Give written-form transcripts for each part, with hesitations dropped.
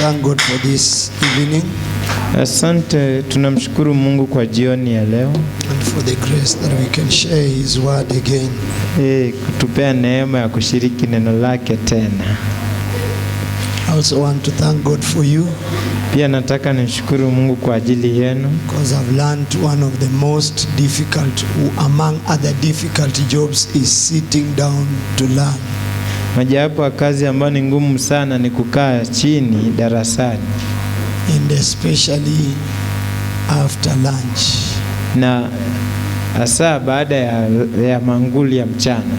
thank God for this evening. Asante, tunamshukuru Mungu kwa jioni ya leo. And for the grace that we can share his word again. Kutupea neema ya kushiriki neno lake tena. I also want to thank God for you. Pia nataka nishukuru Mungu kwa ajili yenu. Because I've learned one of the most difficult, among other difficult jobs, is sitting down to learn. Mojawapo ya kazi ambayo ni ngumu sana ni kukaa chini darasani. And especially after lunch. Na hasa baada ya manguli ya mchana.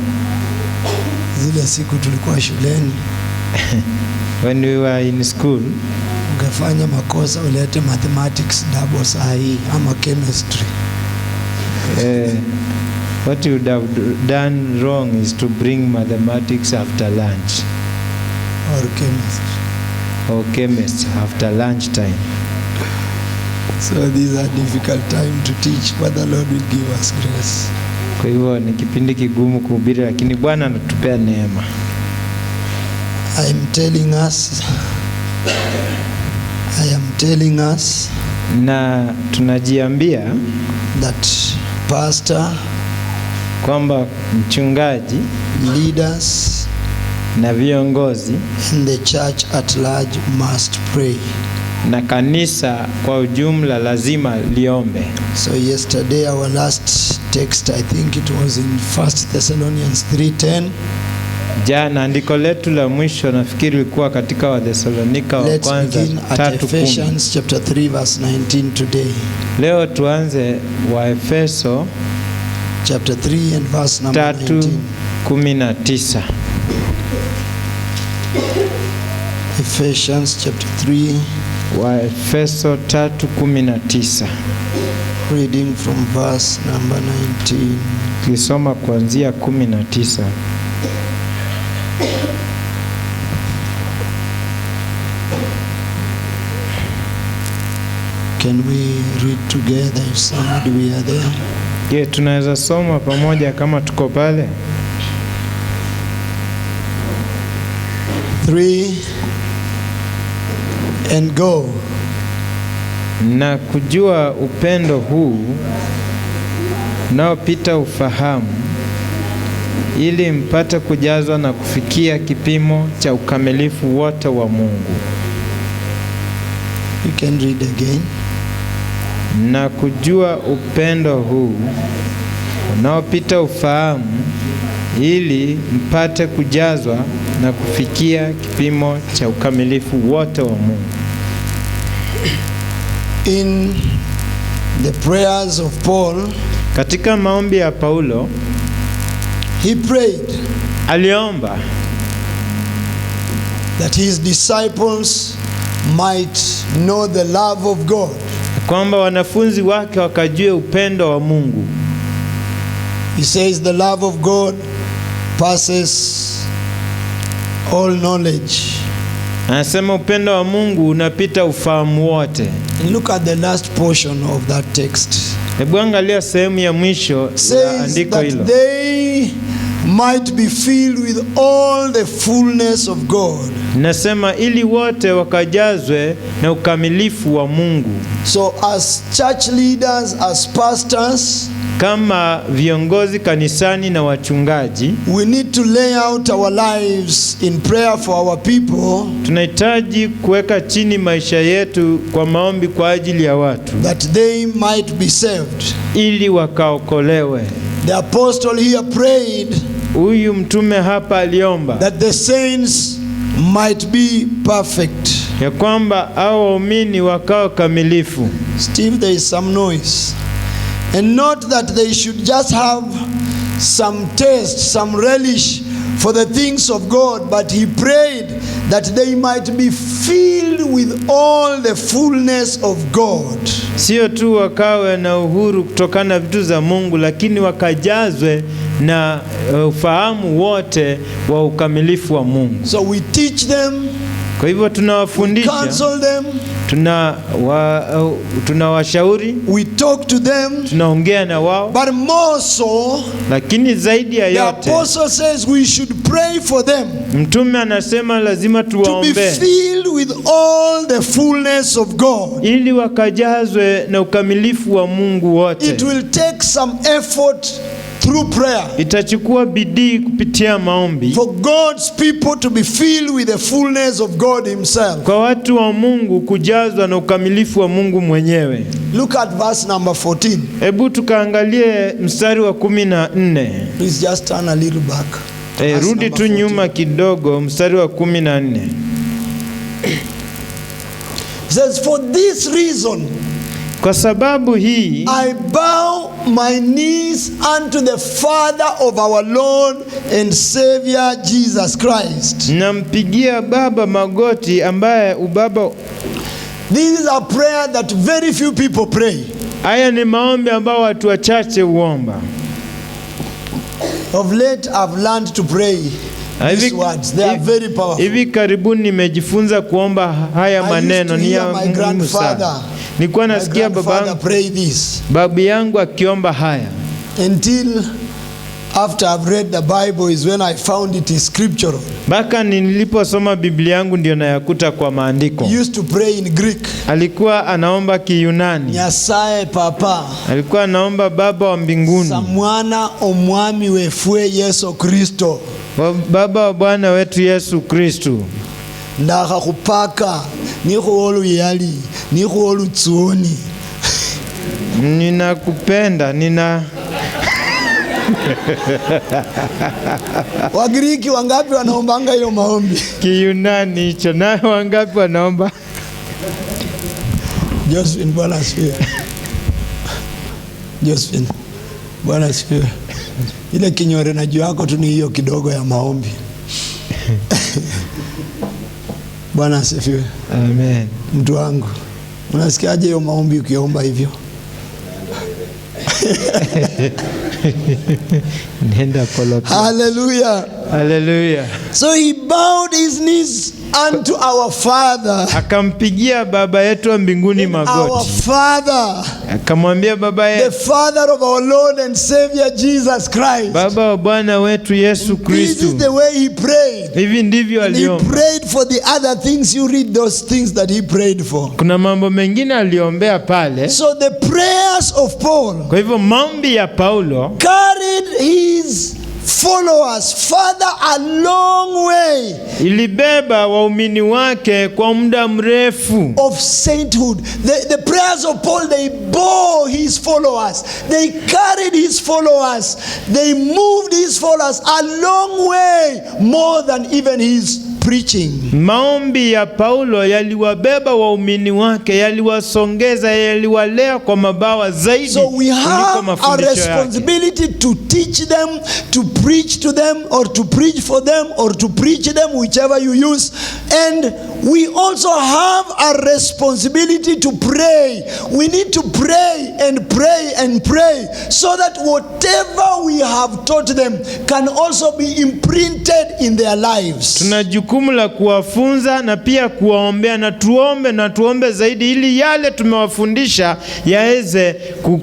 Zile siku tulikuwa shuleni. When we were in school, ungefanya makosa ulete mathematics double sahi ama chemistry. What you would have done wrong is to bring mathematics after lunch. Or chemistry. Or chemistry after lunch time. So these are difficult time to teach, but the Lord will give us grace. Kwa hivyo ni kipindi kigumu kuhubiri, lakini Bwana anatupea neema. I am telling us na tunajiambia that pastor, kwamba mchungaji, leaders na viongozi and the church at large must pray. Na kanisa kwa ujumla lazima liombe. So yesterday our last text, I think it was in 1 Thessalonians 3:10. Jana andiko letu la mwisho nafikiri lilikuwa katika Wathesalonika wa kwanza 3:10. Ephesians chapter 3 verse 19 today. Leo tuanze Waefeso chapter 3 and verse number 3:19. Ephesians chapter 3. Waefeso 3:19. Reading from verse number 19. Kisoma kuanzia 19. Can we read together if somebody we are there? Je, tunaweza soma pamoja kama tuko pale? 3 and go. Na kujua upendo huu unaopita ufahamu, ili mpate kujazwa na kufikia kipimo cha ukamilifu wote wa Mungu. You can read again. Na kujua upendo huu unaopita ufahamu, ili mpate kujazwa na kufikia kipimo cha ukamilifu wote wa Mungu. In the prayers of Paul, katika maombi ya Paulo, he prayed, aliomba that his disciples might know the love of God. Kwamba wanafunzi wake wakajue upendo wa Mungu. He says the love of God passes all knowledge. Anasema upendo wa Mungu unapita ufahamu wote. And look at the last portion of that text. Hebu angalia sehemu ya mwisho ya andiko hilo. They might be filled with all the fullness of God. Nasema ili wote wakajazwe na ukamilifu wa Mungu. So as church leaders, as pastors, kama viongozi kanisani na wachungaji, we need to lay out our lives in prayer for our people. Tunahitaji kuweka chini maisha yetu kwa maombi kwa ajili ya watu, that they might be saved. Ili wakaokolewe. The apostle here prayed, huyu mtume hapa aliomba, that the saints might be perfect. Ya kwamba hao waumini wakao kamilifu. Steve, there is some noise. And not that they should just have some taste, some relish for the things of God, but he prayed that they might be filled with all the fullness of God. Sio tu wakawe na uhuru kutokana na vitu za Mungu, lakini wakajazwe na ufahamu wote wa ukamilifu wa Mungu. So we teach them Kwa hivyo tunawafundisha, counsel them, tunawashauri, we talk to them, tunaongea na wao. but more so, Lakini zaidi ya the yote, apostle says we should pray for them mtume anasema lazima to be tuwaombee filled with all the fullness of God. ili wakajazwe na ukamilifu wa Mungu wote. It will take some effort through prayer Itachukua bidii kupitia maombi for God's people to be filled with the fullness of God himself. kwa watu wa Mungu kujazwa na ukamilifu wa Mungu mwenyewe. Look at verse number 14. Hebu tukaangalie mstari wa 14. Please just turn a little back. Verse Rudi number tu 14. nyuma kidogo, mstari wa 14. It says, for this reason Kwa sababu hii I bow my knees unto the Father of our Lord and Savior Jesus Christ. nampigia Baba magoti, ambaye ubaba. This is a prayer that very few people pray. Haya ni maombi ambao watu wachache huomba. Of late I've learned to pray these words. They are very powerful. Hivi karibuni nimejifunza kuomba haya maneno, ni ya my muhimu grandfather, sana. Nilikuwa my nasikia grandfather pray this. babu yangu akiomba haya. Until after I've read the Bible is when I found it is scriptural. Mpaka niliposoma Biblia yangu ndio nayakuta kwa maandiko. He used to pray in Greek. Alikuwa anaomba Kiyunani. Nyasaye papa. Alikuwa anaomba Baba wa mbinguni. Samwana omwami wefwe Yesu Kristo. Baba wa Bwana wetu Yesu Kristo. Ndaka kupaka niko olu yali niko olu tsuoni. Ninakupenda, Wagiriki wangapi wanaombanga hiyo maombi? Kiyunani hicho, na wangapi wanaomba? Josephine, Bwana asifiwe. Josephine, Bwana asifiwe. Ile kinyore na juu yako tu ni hiyo kidogo ya maombi. Bwana asifiwe. Amen. Mtu wangu, unasikiaje hiyo maombi ukiomba hivyo? Nenda pole. Hallelujah. Hallelujah. So he bowed his knees unto our Father. Akampigia Baba yetu wa mbinguni Our magoti. Father, Akamwambia Baba the yetu, Father of our Lord and Savior Jesus Christ. Baba wa Bwana wetu Yesu This Kristo. is the way he prayed. Hivi ndivyo And he aliomba. prayed for the other things. You read those things that he prayed for. Kuna mambo mengine aliombea pale. So the prayers of Paul Kwa hivyo maombi ya Paulo carried his followers further a long way ilibeba waumini wake kwa muda mrefu. of sainthood. The prayers of Paul, they bore his followers. They carried his followers. They moved his followers a long way more than even his preaching. Maombi ya Paulo yaliwabeba waumini wake, yaliwasongeza, yaliwalea kwa mabawa zaidi So we kuliko have a mafundisho yake. responsibility to teach them, to preach to them, or to preach for them, or to preach them, whichever you use. And we also have a responsibility to pray. We need to pray and pray and pray so that whatever we have taught them can also be imprinted in their lives. Tuna jukumu la kuwafunza na pia kuwaombea, na tuombe zaidi ili yale tumewafundisha yaweze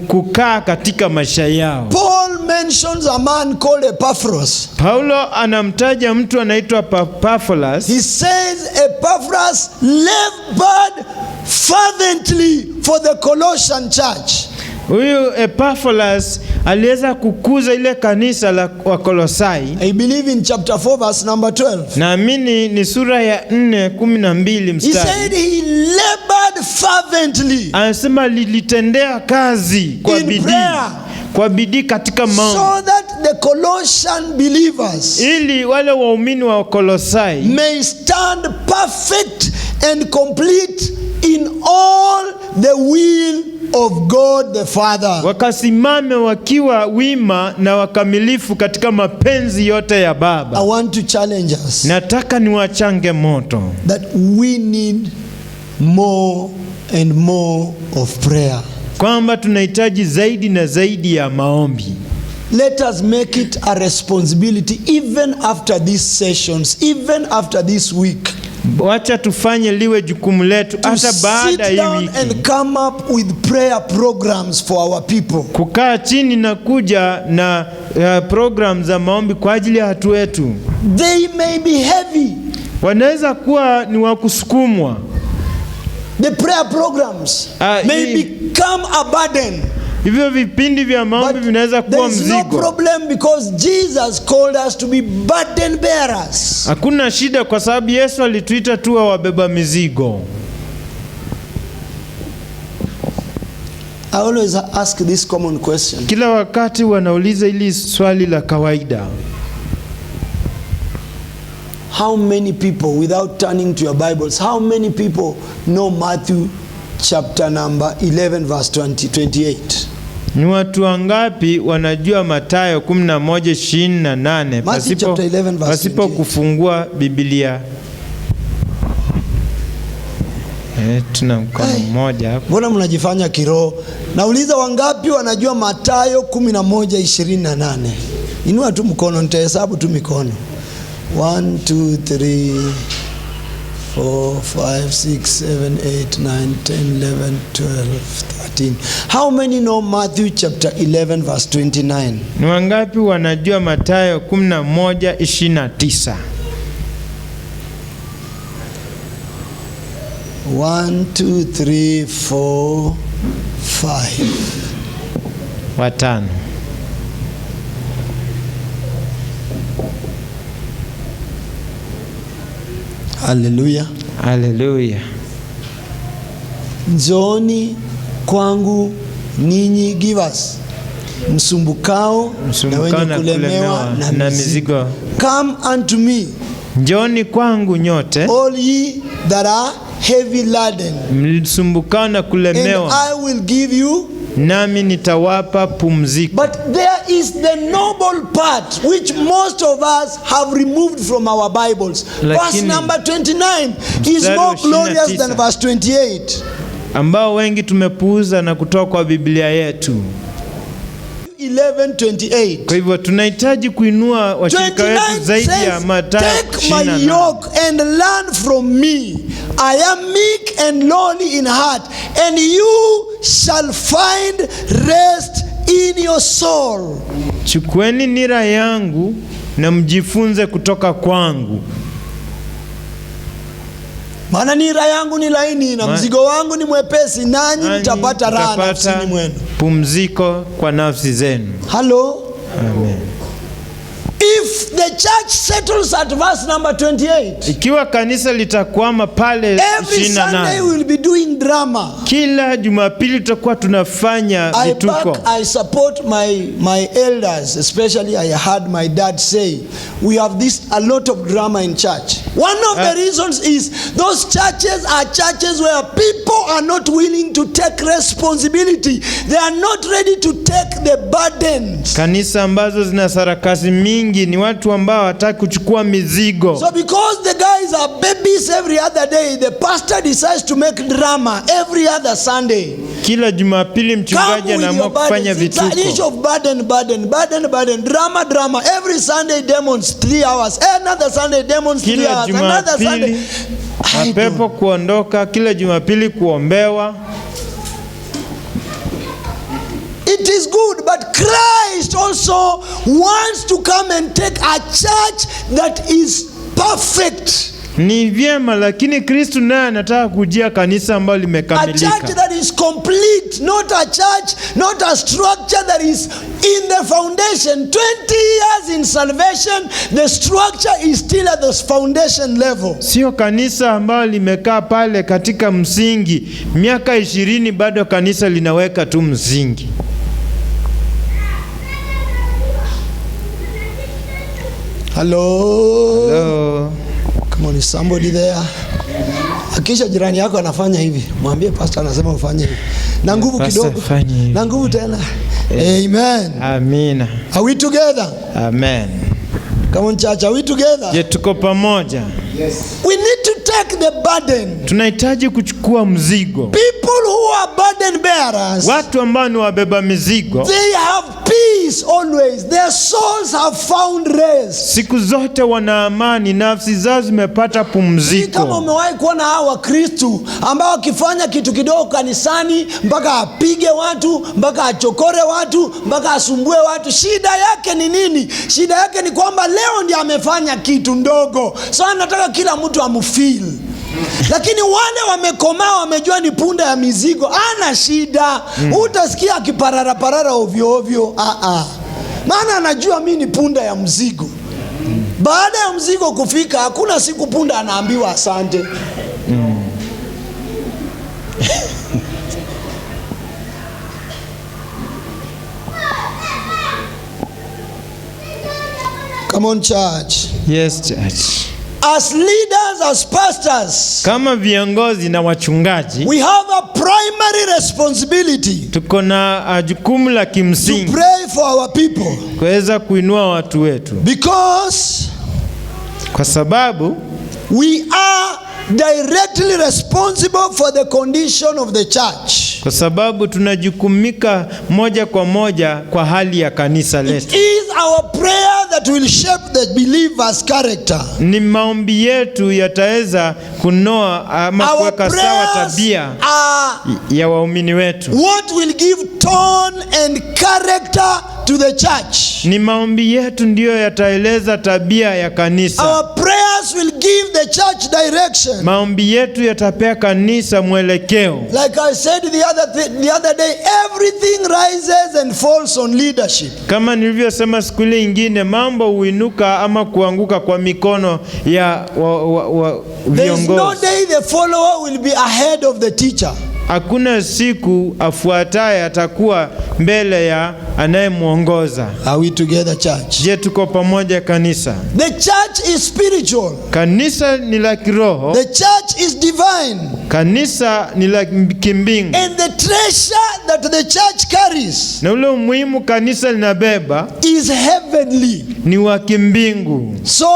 kukaa katika maisha yao. Paul mentions a man called Epaphras. Paulo anamtaja mtu anaitwa Epaphras. He says Epaphras labored fervently for the Colossian church. Huyu Epaphras aliweza kukuza ile kanisa la Wakolosai. I believe in chapter 4 verse number 12. Naamini ni sura ya 4:12 He mstari. said he labored fervently Anasema lilitendea kazi kwa in bidii. prayer Kwa bidii katika maombi. so that the Colossian believers Ili wale waumini wa Kolosai may stand perfect and complete in all the will of God the Father. wakasimame wakiwa wima na wakamilifu katika mapenzi yote ya I Baba. want to challenge us Nataka niwachange moto that we need more and more of prayer. kwamba tunahitaji zaidi na zaidi ya maombi. Let us make it a responsibility even after these sessions, even after this week. Wacha tufanye liwe jukumu letu hata baada ya hii wiki. And come up with prayer programs for our people. Kukaa chini na kuja na program za maombi kwa ajili ya watu wetu. They may be heavy. Wanaweza kuwa ni wa kusukumwa. The prayer programs may become a burden. Hivyo vipindi vya maombi vinaweza kuwa mzigo. There is no problem because Jesus called us to be burden bearers. Hakuna shida kwa sababu Yesu alituita tuwe wabeba mizigo. I always ask this common question. Kila wakati wanauliza hili swali la kawaida. How many people, without turning to your Bibles, how many people know Matthew chapter number 11 verse 28? Ni watu wangapi wanajua Mathayo 11:28 pasipo kufungua Biblia? Tuna mkono mmoja hapo. Mbona mnajifanya kiroho? Nauliza wangapi wanajua Mathayo 11:28? Inua tu mkono, nitahesabu tu mikono. 1 2 3 4 5 6 7 8 9 10 11 12 13. How many know Matthew chapter 11 verse 29? Ni wangapi wanajua Mathayo 11:29? 1 2 3 4 5. Watano. Hallelujah. Hallelujah. Njooni kwangu ninyi givers, msumbukao na wenye kulemewa na mizigo. Come unto me. Njooni kwangu nyote, all ye that are heavy laden, msumbukao na kulemewa, and I will give you, nami nitawapa pumziko. But there is the noble part which most of us have removed from our Bibles. Verse number 29 is more glorious than verse 28. Ambao wengi tumepuuza na kutoa kwa Biblia yetu. 11:28. Kwa hivyo tunahitaji kuinua washirika wetu zaidi ya Mathayo 28. Take my yoke and learn from me. I am meek and lowly in heart, and you shall find rest in your soul. Chukueni nira yangu na mjifunze kutoka kwangu. Maana nira yangu ni laini na mzigo wangu ni mwepesi, nanyi mtapata raha nafsini mwenu. Pumziko kwa nafsi zenu. Hello? Amen. If the church settles at verse number 28, ikiwa kanisa litakwama pale 28, every Sunday we will be doing drama. Kila Jumapili tutakuwa tunafanya vituko. I support my elders, especially I heard my dad say we have a lot of drama in church. One of the reasons is those churches are churches where people are not willing to take responsibility. They are not ready to take the burdens. Kanisa ambazo zina sarakasi mingi ni watu ambao hataki kuchukua mizigo. So because the guys are babies every other day, the pastor decides to make drama every other Sunday. Kila Jumapili mchungaji anaamua kufanya vituko. It's an issue of burden, drama. Every Sunday demons 3 hours, another Sunday demons 3 hours, another Sunday. Mapepo kuondoka, kila Jumapili kuombewa. It is good, but Christ also wants to come and take a church that is perfect. Ni vyema, lakini Kristo naye anataka kujia kanisa ambalo limekamilika. A church that is complete, not a church, not a structure that is in the foundation. 20 years in salvation, the structure is still at the foundation level. Sio kanisa ambalo limekaa pale katika msingi. Miaka 20 bado kanisa linaweka tu msingi. Hello. Come on, is somebody there? Akisha jirani yako anafanya hivi, mwambie pastor anasema ufanye hivi. Na nguvu kidogo. Na nguvu tena. Amen. Amina. Are we together? Amen. Come on church, are we together? Je, tuko pamoja? Yes. We need to take the burden. Tunahitaji kuchukua mzigo. People who are burden bearers, watu ambao ni wabeba mizigo, they have peace peace always. Their souls have found rest. Siku zote wana amani, nafsi zao zimepata Kama pumziko. umewahi kuona hao Wakristo ambao wakifanya kitu kidogo kanisani mpaka apige watu, mpaka achokore watu, mpaka asumbue watu, shida yake ni nini? Shida yake ni kwamba leo ndiye amefanya kitu ndogo, so anataka kila mtu amfeel. Lakini wale wamekomaa, wamejua ni punda ya mizigo, ana shida. Utasikia akiparara ovyo ovyo, maana anajua mimi ni punda ya mzigo. Baada ya mzigo kufika, hakuna siku punda anaambiwa asante. Come on, church. Yes, church. As leaders, as pastors, Kama viongozi na wachungaji, we have a primary responsibility tuko na jukumu la to kimsingi pray for our people, kuweza kuinua watu wetu, because kwa sababu we are directly responsible for the condition of the church. tunajukumika moja kwa moja kwa hali ya kanisa It letu. is our prayer that will shape the believer's character. Ni maombi yetu yataweza kunoa ama Our kuweka sawa prayers tabia are ya waumini wetu. what will give tone and character to the church. Ni maombi yetu ndiyo yataeleza tabia ya kanisa. Our prayers will give the church direction. Maombi yetu yatapea kanisa mwelekeo. Like I said the other day, everything rises and falls on leadership. Kama nilivyosema siku ile nyingine, mambo huinuka ama kuanguka kwa mikono ya There is no viongozi. day the follower will be ahead of the teacher. Hakuna siku afuataye atakuwa mbele ya anayemwongoza. Are we together, church? Je, tuko pamoja kanisa? The church is spiritual. Kanisa ni la kiroho. The church is divine. Kanisa ni la kimbingu. And the treasure that the church carries Na ule umuhimu kanisa linabeba is heavenly. ni wa kimbingu. So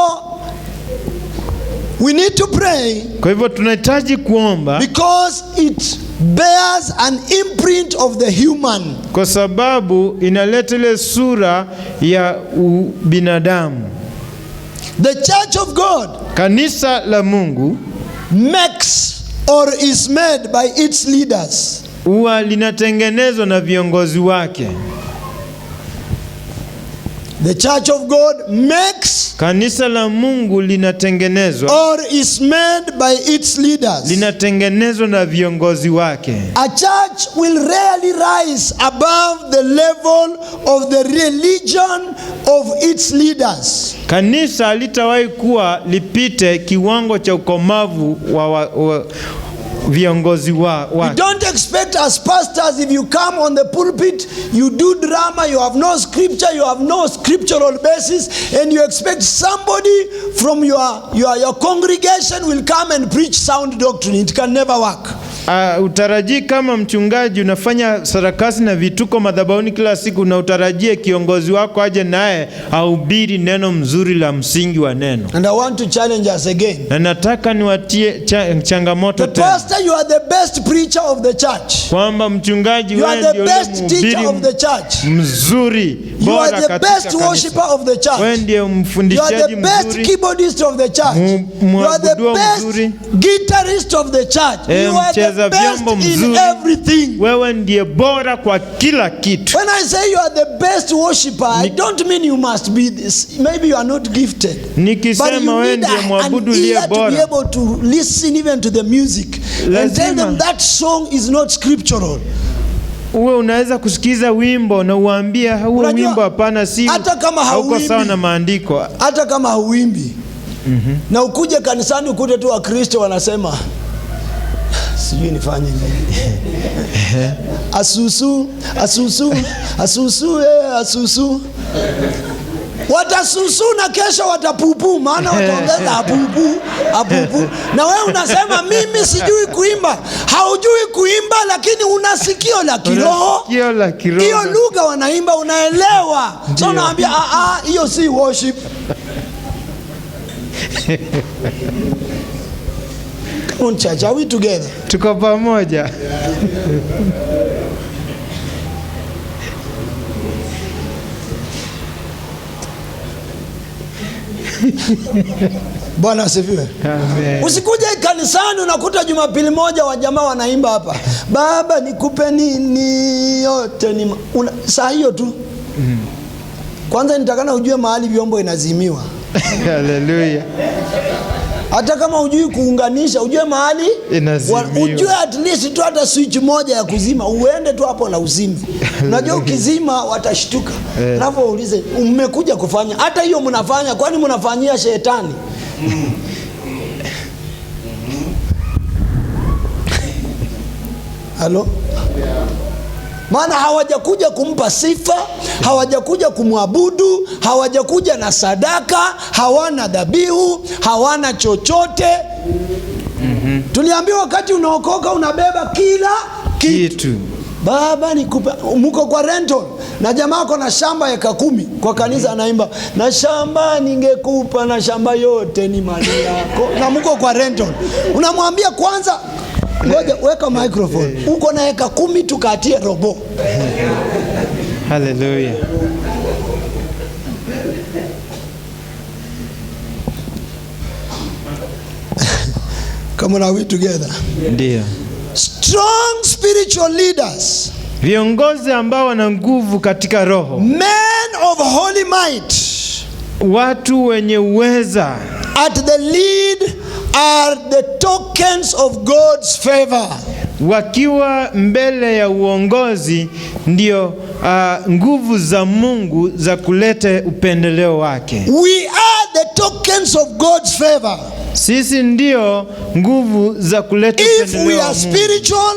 we need to pray, Kwa hivyo tunahitaji kuomba because it bears an imprint of the human. kwa sababu inaleta ile sura ya binadamu. The church of God Kanisa la Mungu makes or is made by its leaders. huwa linatengenezwa na viongozi wake. The church of God makes Kanisa la Mungu linatengenezwa or is made by its leaders. linatengenezwa na viongozi wake. A church will rarely rise above the level of the religion of its leaders. Kanisa halitawahi kuwa lipite kiwango cha ukomavu wa viongozi wake. You don't expect as pastors, if you come on the pulpit, you do drama, you have no scripture, you have no scriptural basis, and you expect somebody from your congregation will come and preach sound doctrine. It can never work. Utarajii kama mchungaji unafanya sarakasi na vituko madhabahuni kila siku, na utarajie kiongozi wako aje naye ahubiri neno mzuri la msingi wa neno. And I want to challenge us again. Na nataka niwatie changamoto The tena, pastor, you are the best preacher of the church. kwamba mchungaji You are wewe the ndio best teacher of the mhubiri church. mzuri You bora are the katika best worshipper kanisa. of the church. Wewe ndiye You are mfundishaji the best mzuri, keyboardist of the church. You are the mwabudu best mzuri, guitarist of the church. You are the mcheza best vyombo in mzuri. everything. wewe ndiye bora kwa kila kitu. When I say you are the best worshipper, I don't mean you must be this. Maybe you are not gifted. But Nikisema you wewe need ndiye an mwabudu liye ear to be bora, able to listen even to the music and tell them that song is not scriptural. uwe unaweza kusikiza wimbo na uambie huo Unajua, wimbo hapana, si hata kama hauko hauimbi, sawa na maandiko. hata kama hauimbi na ukuje kanisani ukute tu Wakristo wanasema sijui nifanye nini asusu asusu asusu asusu, watasusu na kesho watapupu, maana wataongeza apupu apupu. Na wewe unasema mimi sijui kuimba. Haujui kuimba, lakini una sikio la kiroho. Hiyo lugha wanaimba unaelewa. So unaambia hiyo si worship. Come on church, are we together? Tuko pamoja. Bwana asifiwe. Amen. Usikuje kanisani unakuta Jumapili moja wa jamaa wanaimba hapa, Baba nikupe nini yote ni saa hiyo tu. Kwanza nitakana ujue mahali vyombo inazimiwa. Haleluya. Hata kama hujui kuunganisha, ujue mahali inazimiwa. Ujue at least tu hata switch moja ya kuzima, uende tu hapo na uzime. Unajua ukizima watashtuka. Alafu uulize, mmekuja kufanya? Hata hiyo mnafanya, kwani mnafanyia shetani? Halo? Maana hawajakuja kumpa sifa, hawajakuja kumwabudu, hawajakuja na sadaka, hawana dhabihu, hawana chochote. Tuliambiwa wakati unaokoka unabeba kila kitu. Baba nikupe, mko kwa rental na jamaa ako na shamba eka 10 kwa kanisa anaimba, na shamba ningekupa na shamba yote ni mali yako, na mko kwa rental. Unamwambia kwanza, ngoja weka microphone, uko na eka 10 tukatie robo. Hallelujah. Come on, are we together? Ndio. Strong spiritual leaders, viongozi ambao wana nguvu katika roho, men of holy might, watu wenye uweza, at the lead are the tokens of God's favor. Wakiwa mbele ya uongozi ndio nguvu za Mungu za kuleta upendeleo wake. We are the tokens of God's favor. Sisi ndio nguvu za kuleta upendeleo. If we are spiritual,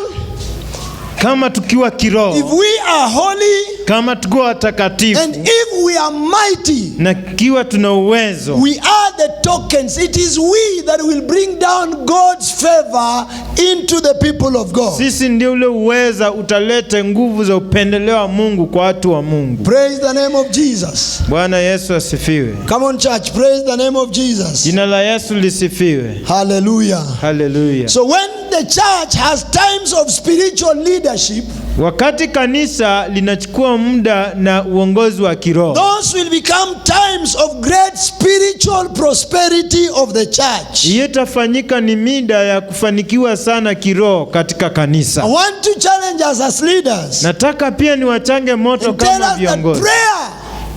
kama tukiwa kiroho, if we are holy, kama tukiwa watakatifu, and if we are mighty, na kiwa tuna uwezo, we are the tokens. It is we that will bring down God's favor into the people of God. Sisi ndio ule uweza utaleta nguvu za upendeleo wa Mungu kwa watu wa Mungu. Praise the name of Jesus. Bwana Yesu asifiwe. Come on church, praise the name of Jesus. Jina la Yesu lisifiwe. Hallelujah. Hallelujah. So when the church has times of spiritual leadership, wakati kanisa linachukua muda na uongozi wa kiroho, those will become times of great spiritual prosperity of the church. Itafanyika ni mida ya kufanikiwa sana kiroho katika kanisa. I want to challenge us as leaders. Nataka pia niwachange moto kama viongozi,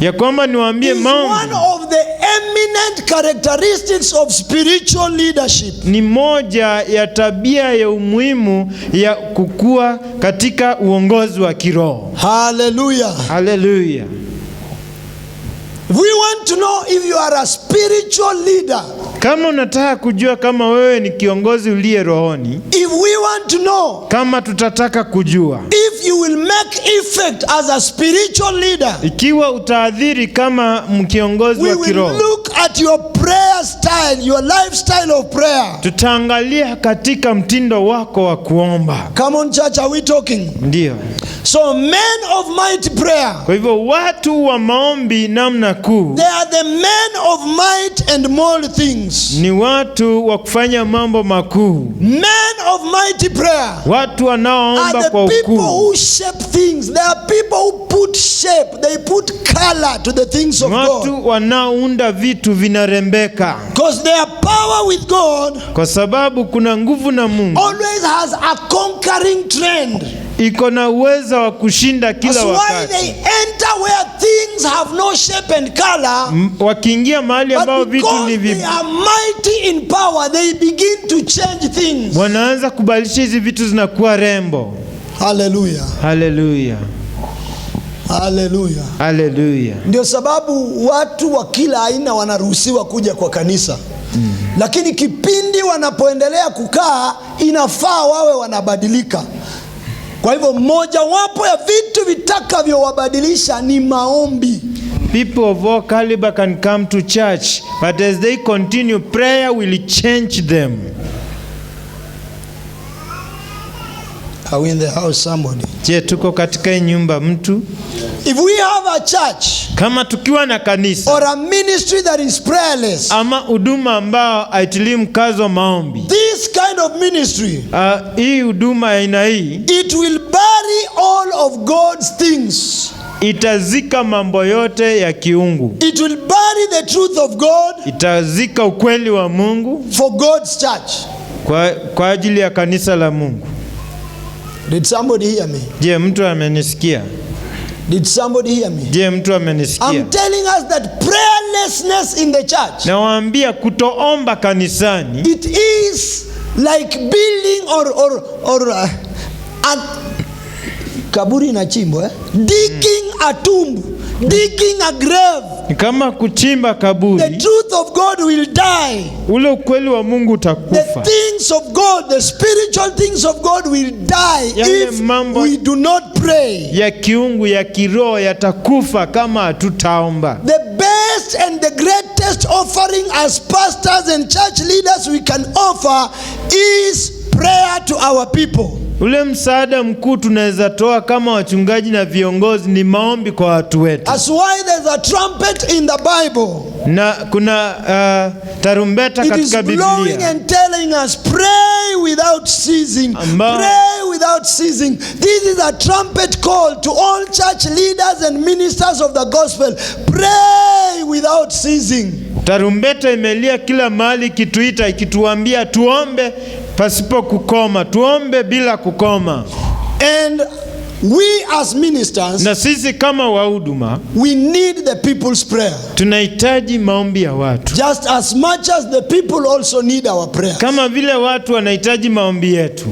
ya kwamba niwaambie maombi one of the eminent characteristics of spiritual leadership. Ni moja ya tabia ya umuhimu ya kukua katika uongozi wa kiroho. Hallelujah. Hallelujah. If we want to know if you are a spiritual leader, kama unataka kujua kama wewe ni kiongozi uliye rohoni, if we want to know, kama tutataka kujua if you will make effect as a spiritual leader, ikiwa utaadhiri kama kiongozi wa kiroho, we will look at your prayer style, your lifestyle of prayer. Tutaangalia katika mtindo wako wa kuomba. Come on church, are we talking? Ndio. So men of mighty prayer, kwa hivyo watu wa maombi namna kuu, they are the men of might and more things. Ni watu wa kufanya mambo makuu. Men of mighty prayer, watu wanaoomba kwa ukuu, are the people who shape things. They are people who put shape, they put color to the things of God. Watu wanaounda vitu vinarembeka. Because their power with God, kwa sababu kuna nguvu na Mungu, always has a conquering trend. Iko na uwezo wa kushinda kila wakati. That's why they enter where things have no shape and color. Wakiingia mahali ambao vitu ni they are mighty in power, they begin to change things. Wanaanza kubadilisha hizi vitu zinakuwa rembo. Hallelujah. Hallelujah. Hallelujah. Hallelujah. Ndio sababu watu wa kila aina wanaruhusiwa kuja kwa kanisa. Lakini kipindi wanapoendelea kukaa, inafaa wawe wanabadilika. Kwa hivyo moja wapo ya vitu vitakavyowabadilisha ni maombi. People of all caliber can come to church, but as they continue, prayer will change them. Are we in the house, somebody? Je, tuko katika nyumba mtu? If we have a church, kama tukiwa na kanisa or a ministry that is prayerless, ama huduma ambao haitilii mkazo maombi, this kind of ministry, hii huduma aina hii, it will bury all of God's things. itazika mambo yote ya kiungu. It will bury the truth of God Itazika ukweli wa Mungu for God's church. kwa ajili ya kanisa la Mungu. Did somebody hear me? Je, mtu amenisikia? Did somebody hear me? Je, mtu amenisikia? I'm telling us that prayerlessness in the church, Nawaambia kutoomba kanisani it is like building kaburi na chimbo, digging a tomb, digging a grave. ni kama kuchimba The kaburi. truth of God will die. Ule ukweli wa Mungu The utakufa. things of God, the spiritual things of God will die Yale if mambo we do not pray. ya kiungu ya kiroho yatakufa kama hatutaomba. The best and the greatest offering as pastors and church leaders we can offer is prayer to our people. Ule msaada mkuu tunaweza toa kama wachungaji na viongozi ni maombi kwa watu wetu. That's why there's a trumpet in the Bible. Na kuna tarumbeta It is katika blowing Biblia and telling us, pray without ceasing. Pray without ceasing. This is a trumpet call to all church leaders and ministers of the gospel. Pray without ceasing. Tarumbeta imelia kila mahali ikituita, ikituambia tuombe pasipo kukoma, tuombe bila kukoma. And we as ministers, Na sisi kama wahuduma we need the people's prayer. tunahitaji maombi ya watu, Just as much as the people also need our prayer. kama vile watu wanahitaji maombi yetu.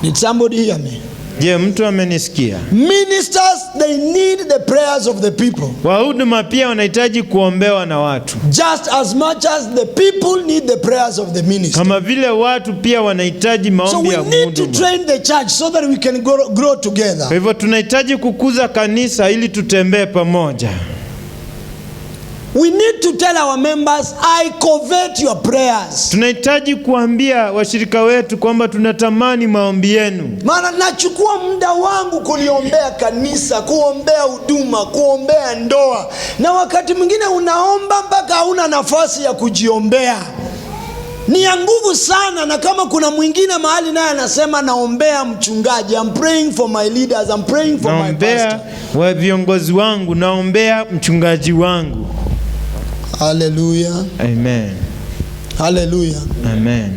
Did somebody hear me? Je, mtu amenisikia? Ministers, they need the prayers of the people. Wahuduma pia wanahitaji kuombewa na watu, Just as much as the people need the prayers of the minister. kama vile watu pia wanahitaji So maombi we ya need to mhuduma. train the church so that we can grow together. Kwa hivyo tunahitaji kukuza kanisa ili tutembee pamoja. We need to tell our members, I covet your prayers. Tunahitaji kuambia washirika wetu kwamba tunatamani maombi yenu. Maana nachukua muda wangu kuliombea kanisa, kuombea huduma, kuombea ndoa. Na wakati mwingine unaomba mpaka hauna nafasi ya kujiombea. Ni ya nguvu sana, na kama kuna mwingine mahali naye anasema naombea mchungaji, I'm praying for my leaders, I'm praying for my pastor. Naombea wa viongozi wangu, naombea mchungaji wangu. Hallelujah. Amen. Hallelujah. Amen.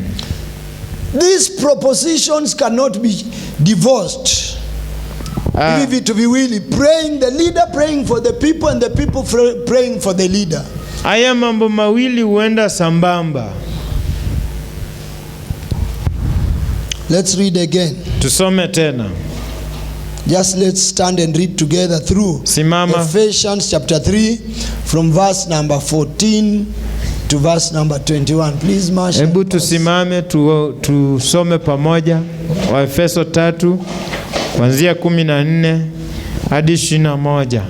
These propositions cannot be divorced. Hivi vitu viwili, praying the leader, praying for the people, and the people praying for the leader. Haya mambo mawili huenda sambamba. Let's read again. Tusome tena. Just let's stand and read together through Simama. Ephesians chapter 3 from verse number 14 to verse number 21. Please, Marsha. Hebu tusimame tusome pamoja Waefeso 3 kuanzia 14 hadi 21.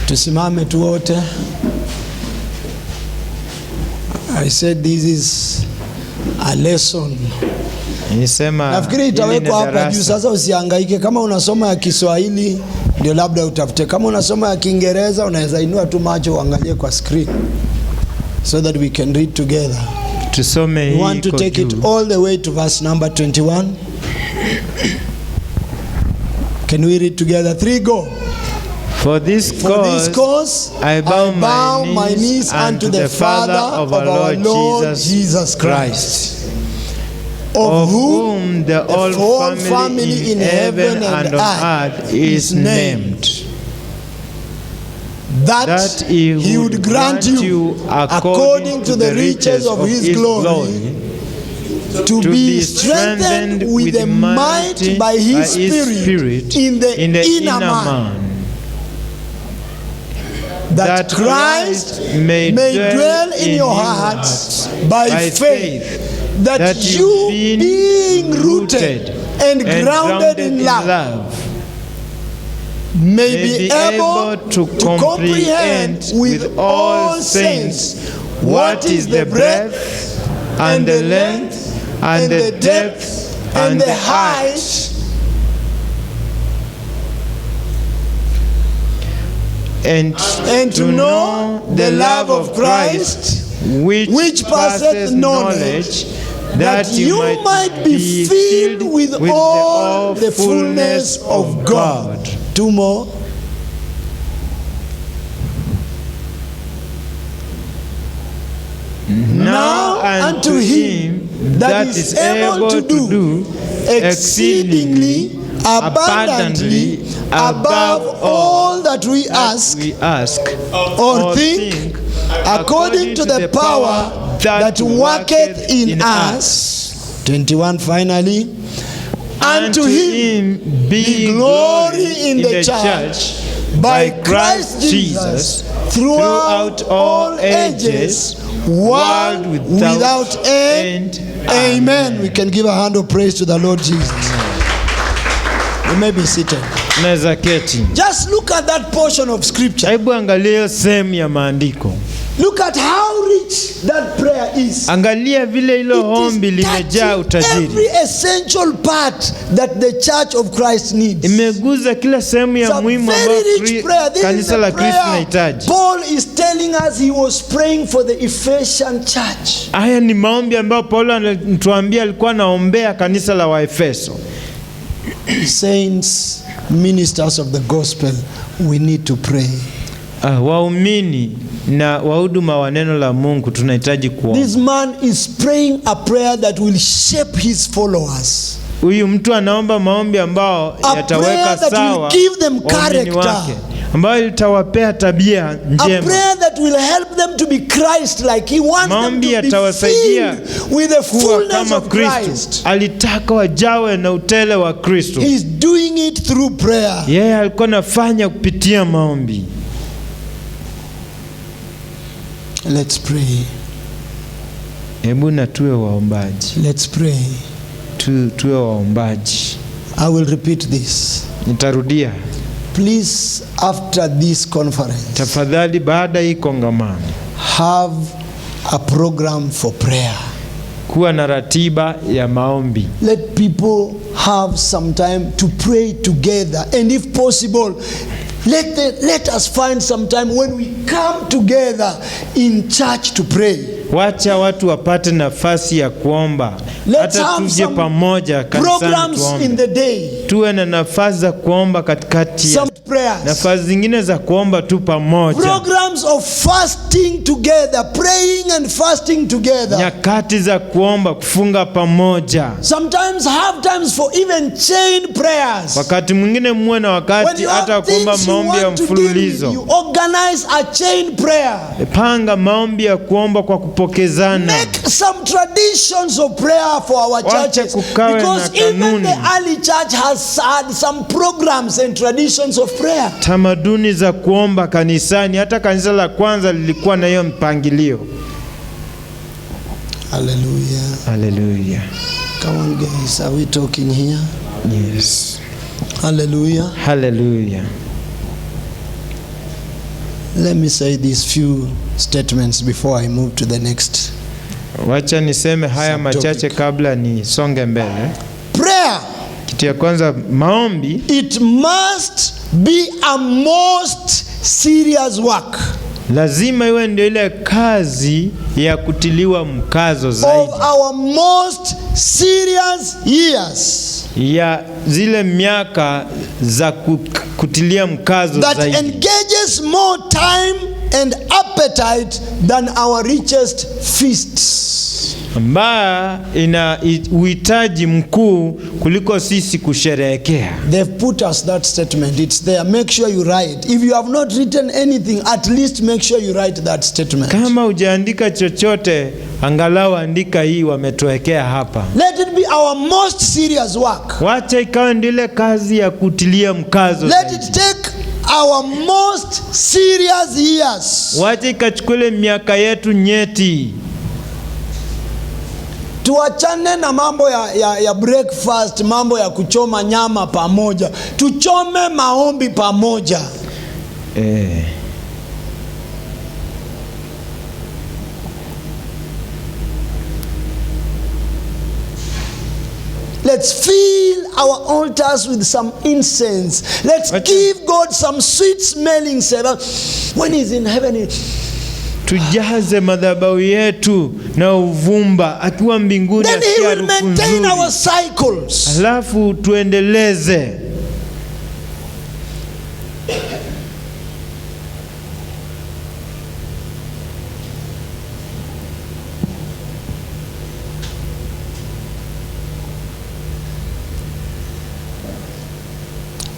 Tusimame tu wote. I said this is a lesson. Nisema Nafikiri itawekwa hapa juu, sasa usihangaike. Kama unasoma ya Kiswahili ndio labda utafute. Kama unasoma ya Kiingereza unaweza inua tu macho uangalie kwa screen so that we can read together. Tusome hii. We want to take it all the way to verse number 21. Can we read together? 3, go. For this cause I bow my knees unto the Father of our Lord Jesus Christ, of whom the whole family in heaven and on earth is named, that he would grant you, according to the riches of his glory, to be strengthened with the might by his Spirit in the inner man, that Christ may dwell in your hearts by faith, that you, being rooted and grounded in love, may be able to comprehend with all saints what is the breadth and the length and the depth and the height, and to know the love of Christ, which passeth knowledge, that you might be filled with all the fullness of God. Two more. Now unto him that is able to do exceedingly abundantly above all that we ask or think, according to the power that worketh in us. 21 finally. Unto him be glory in the church by Christ Jesus throughout all ages, world without end. Amen. We can give a hand of praise to the Lord Jesus. You may be seated. Naweza keti. Just look at that portion of scripture. Hebu angalia sehemu ya maandiko. Look at how rich that prayer is. Angalia vile hilo ombi limejaa utajiri. Every essential part that the church of Christ needs. Imeguza kila sehemu ya muhimu ambayo kanisa la Kristo linahitaji. Paul is telling us he was praying for the Ephesian church. Haya ni maombi ambayo Paulo anatuambia alikuwa anaombea kanisa la Waefeso. Saints, ministers of the gospel, we need to pray. Waumini na wahuduma wa neno la Mungu tunahitaji kuomba. This man is praying a prayer that will shape his followers. Huyu mtu anaomba maombi ambao yataweka sawa waumini wake, ambayo itawapea tabia njema. A prayer that will help them to be Christ-like. He wants them to be filled with the fullness of Christ. Alitaka wajawe na utele wa Kristo. He is doing it through prayer. Yeye alikuwa anafanya kupitia maombi. Let's pray. Hebu na tuwe waombaji. Let's pray. Tuwe waombaji. I will repeat this. Nitarudia. Please, after this conference, tafadhali baada hii kongamano, have a program for prayer. Kuwa na ratiba ya maombi. Let people have some time to pray together, and if possible, let us find some time when we come together in church to pray. Wacha watu wapate nafasi ya kuomba. Hata tuje pamoja kanisani tuombe. Tuwe na nafasi za kuomba katikati ya nafasi zingine za kuomba tu pamoja. Programs of fasting together, praying and fasting together. Nyakati za kuomba, kufunga pamoja. Sometimes have times for even chain prayers. Wakati mwingine muwe na wakati hata kuomba maombi ya mfululizo. You organize a chain prayer. Panga maombi ya kuomba kwa kupokezana. Make some traditions of prayer for our churches, because even the early church has had some programs and traditions of prayer. Tamaduni za kuomba kanisani, hata kanisa la kwanza lilikuwa na hiyo mpangilio. Hallelujah. Hallelujah. Come on guys, are we talking here? Yes. Hallelujah. Hallelujah. Let me say these few statements before I move to the next. Wacha niseme haya machache kabla nisonge mbele. Prayer. Kitu ya kwanza, maombi. It must be a most serious work. Lazima iwe ndio ile kazi ya kutiliwa mkazo zaidi. Of our most serious years. Ya zile miaka za kutilia mkazo that zaidi. That engages more time and appetite than our richest feasts. Mbaya ina uhitaji mkuu kuliko sisi kusherehekea. They've put us that statement. It's there. Make sure you write. If you have not written anything, at least make sure you write that statement. Kama hujaandika chochote, angalau andika hii wametuwekea hapa. Let it be our most serious work. Wacha ikawa ndile kazi ya kutilia mkazo. Let it take our most serious years. Wacha ikachukue miaka yetu nyeti. Tuachane na mambo ya breakfast, mambo ya kuchoma nyama pamoja. Tuchome maombi pamoja. Let's fill our altars with some incense. Let's give God some sweet smelling savor. When He's in heaven, tujaze madhabahu yetu na uvumba, akiwa mbinguni Then he asikia will harufu maintain nzuri. our cycles. Alafu tuendeleze.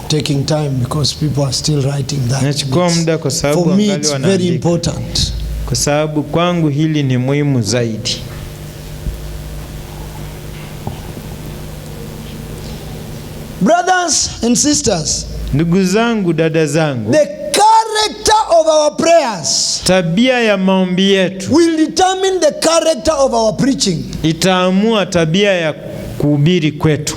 Taking time because people are still writing that. Nachukua muda kwa sababu For me wangali it's very wanaandika. important. Kwa sababu kwangu hili ni muhimu zaidi. Brothers and sisters, Ndugu zangu, dada zangu, the character of our prayers tabia ya maombi yetu will determine the character of our preaching. itaamua tabia ya kuhubiri kwetu.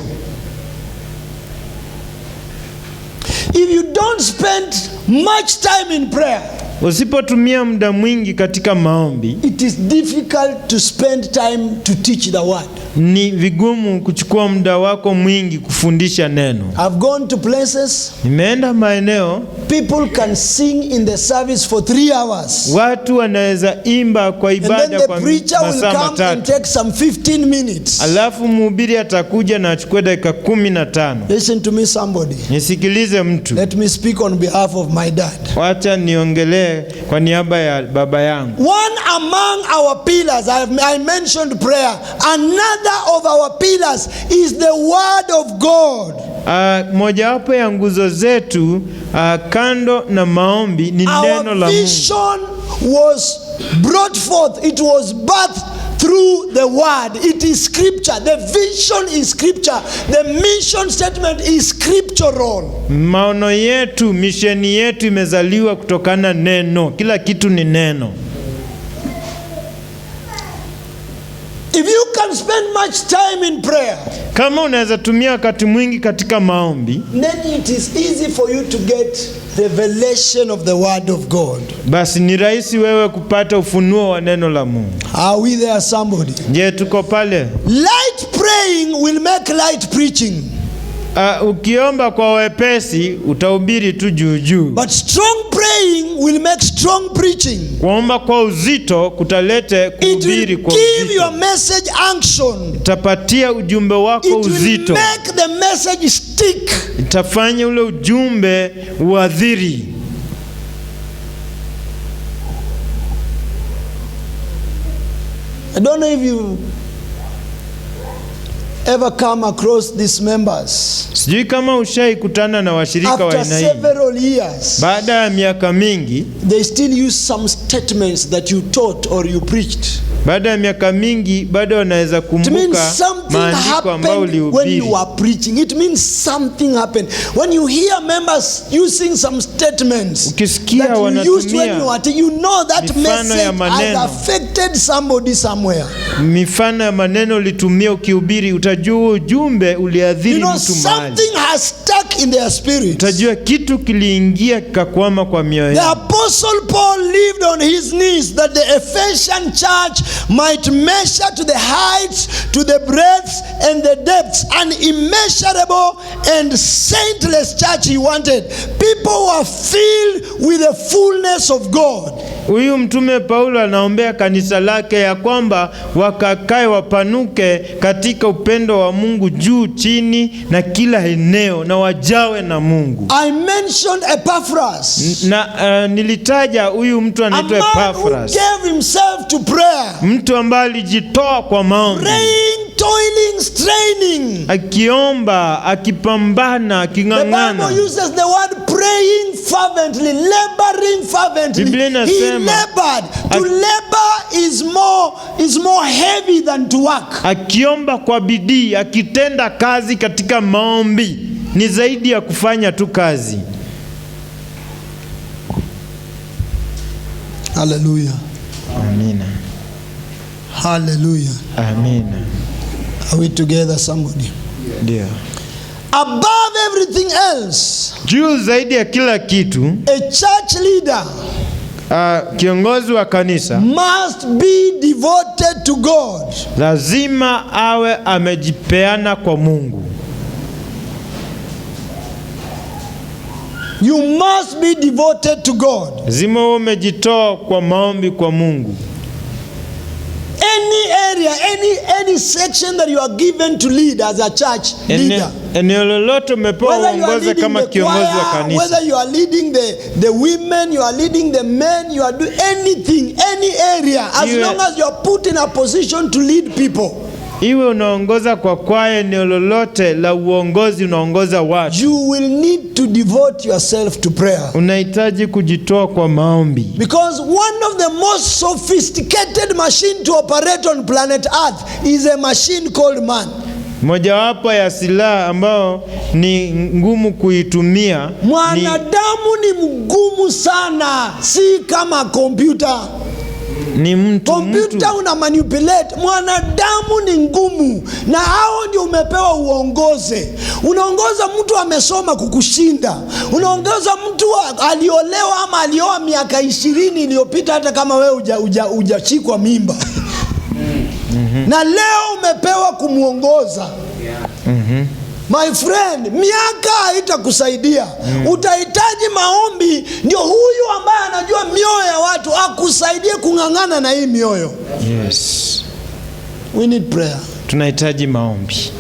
If you don't spend much time in prayer, Usipotumia muda mwingi katika maombi, it is difficult to spend time to teach the word. ni vigumu kuchukua muda wako mwingi kufundisha neno. I've gone to places, Nimeenda maeneo, people can sing in the service for 3 hours. watu wanaweza imba kwa And then ibada the kwa preacher will masaa come and matatu. take some 15 minutes. Alafu mhubiri atakuja na achukue dakika 15. Listen to me, somebody. Nisikilize mtu. Let me speak on behalf of my dad. Wacha niongelee kwa niaba ya baba yangu. One among our pillars, I mentioned prayer. Another of our pillars is the word of God. Mojawapo ya nguzo zetu kando na maombi ni neno Our la Mungu. vision was brought forth. It was birthed through the word. It is scripture. The vision is scripture. The mission statement is scriptural. Maono yetu, misheni yetu imezaliwa kutokana neno. Kila kitu ni neno. If you can spend much time in prayer, Kama unaweza tumia wakati mwingi katika maombi, then it is easy for you to get revelation of the word of God. basi ni rahisi wewe kupata ufunuo wa neno la Mungu. Are we there, somebody? Je, tuko pale? Light praying will make light preaching. Ukiomba kwa wepesi utahubiri tu juu juu. But strong praying will make strong preaching. Kuomba kwa uzito kutalete It will kuhubiri kwa give your uzito. message unction. Itapatia ujumbe wako It will uzito. make the message stick. Itafanya ule ujumbe uadhiri. I don't know if you ever come across these members. Sijui kama ushaikutana na washirika wa After aina hii. several years, Baada ya miaka mingi, they still use some statements that you taught or you preached. baada ya miaka mingi bado wanaweza It means kumbuka something maandiko ambayo happened when ulihubiri. you are preaching. It means something happened. When you hear members using some statements Ukisikia that you used when wanatumia you are you know that mifano ya message has maneno. affected somebody somewhere. Mifano ya maneno ulitumia ukihubiri, utajua ujumbe uliadhiri You know, mtu mahali. something has stuck in their spirit. Utajua kitu kiliingia kikakwama kwa mioyo The yao. apostle Paul lived on his knees that the Ephesian church might measure to the heights, to the breadths and the depths, an immeasurable and saintless church he wanted. People who are filled with the fullness of God. Huyu mtume Paulo anaombea kanisa lake ya kwamba wakakae wapanuke katika upendo wa Mungu juu chini na kila eneo na wajawe na Mungu. I mentioned Epaphras. Na nilitaja huyu mtu A anaitwa man who Epaphras. gave himself to prayer. Mtu ambaye alijitoa kwa maombi. Praying, toiling, straining. Akiomba, akipambana, The Bible aking'ang'ana. uses the word praying fervently, laboring fervently. Biblia He inasema, labored. To labor is more heavy than to work. Akiomba kwa bidii, akitenda kazi katika maombi, ni zaidi ya kufanya tu kazi. Hallelujah. Amina. Hallelujah. Amina. Are we together, somebody? Ndio. Above everything else, Juu zaidi ya kila kitu, a church leader kiongozi wa kanisa must be devoted to God. lazima awe amejipeana kwa Mungu. You must be devoted to God. Lazima umejitoa kwa maombi kwa Mungu. Any area, any section that you are given to lead as a church leader. Eneo lolote umepewa uongoze kama kiongozi wa kanisa. Whether you are leading the women, you are leading the men, you are doing anything, any area, as long as you are put in a position to lead people. Iwe unaongoza kwa kwaya, eneo lolote la uongozi unaongoza watu. You will need to devote yourself to prayer. Unahitaji kujitoa kwa maombi. Because one of the most sophisticated machine to operate on planet Earth is a machine called man. Mojawapo ya silaha ambao ni ngumu kuitumia. Mwanadamu ni mgumu sana, si kama kompyuta. Ni mtu. Kompyuta una manipulate, mwanadamu ni ngumu, na hao ndio umepewa uongoze. Unaongoza mtu amesoma kukushinda. Unaongoza mtu aliolewa ama alioa miaka 20 iliyopita, hata kama wewe hujachikwa mimba. Na leo umepewa kumuongoza. My friend, miaka haitakusaidia. Utahitaji maombi, ndio huyu ambaye anajua mioyo ya watu akusaidie kung'ang'ana na hii mioyo. Yes. We need prayer. Tunahitaji maombi.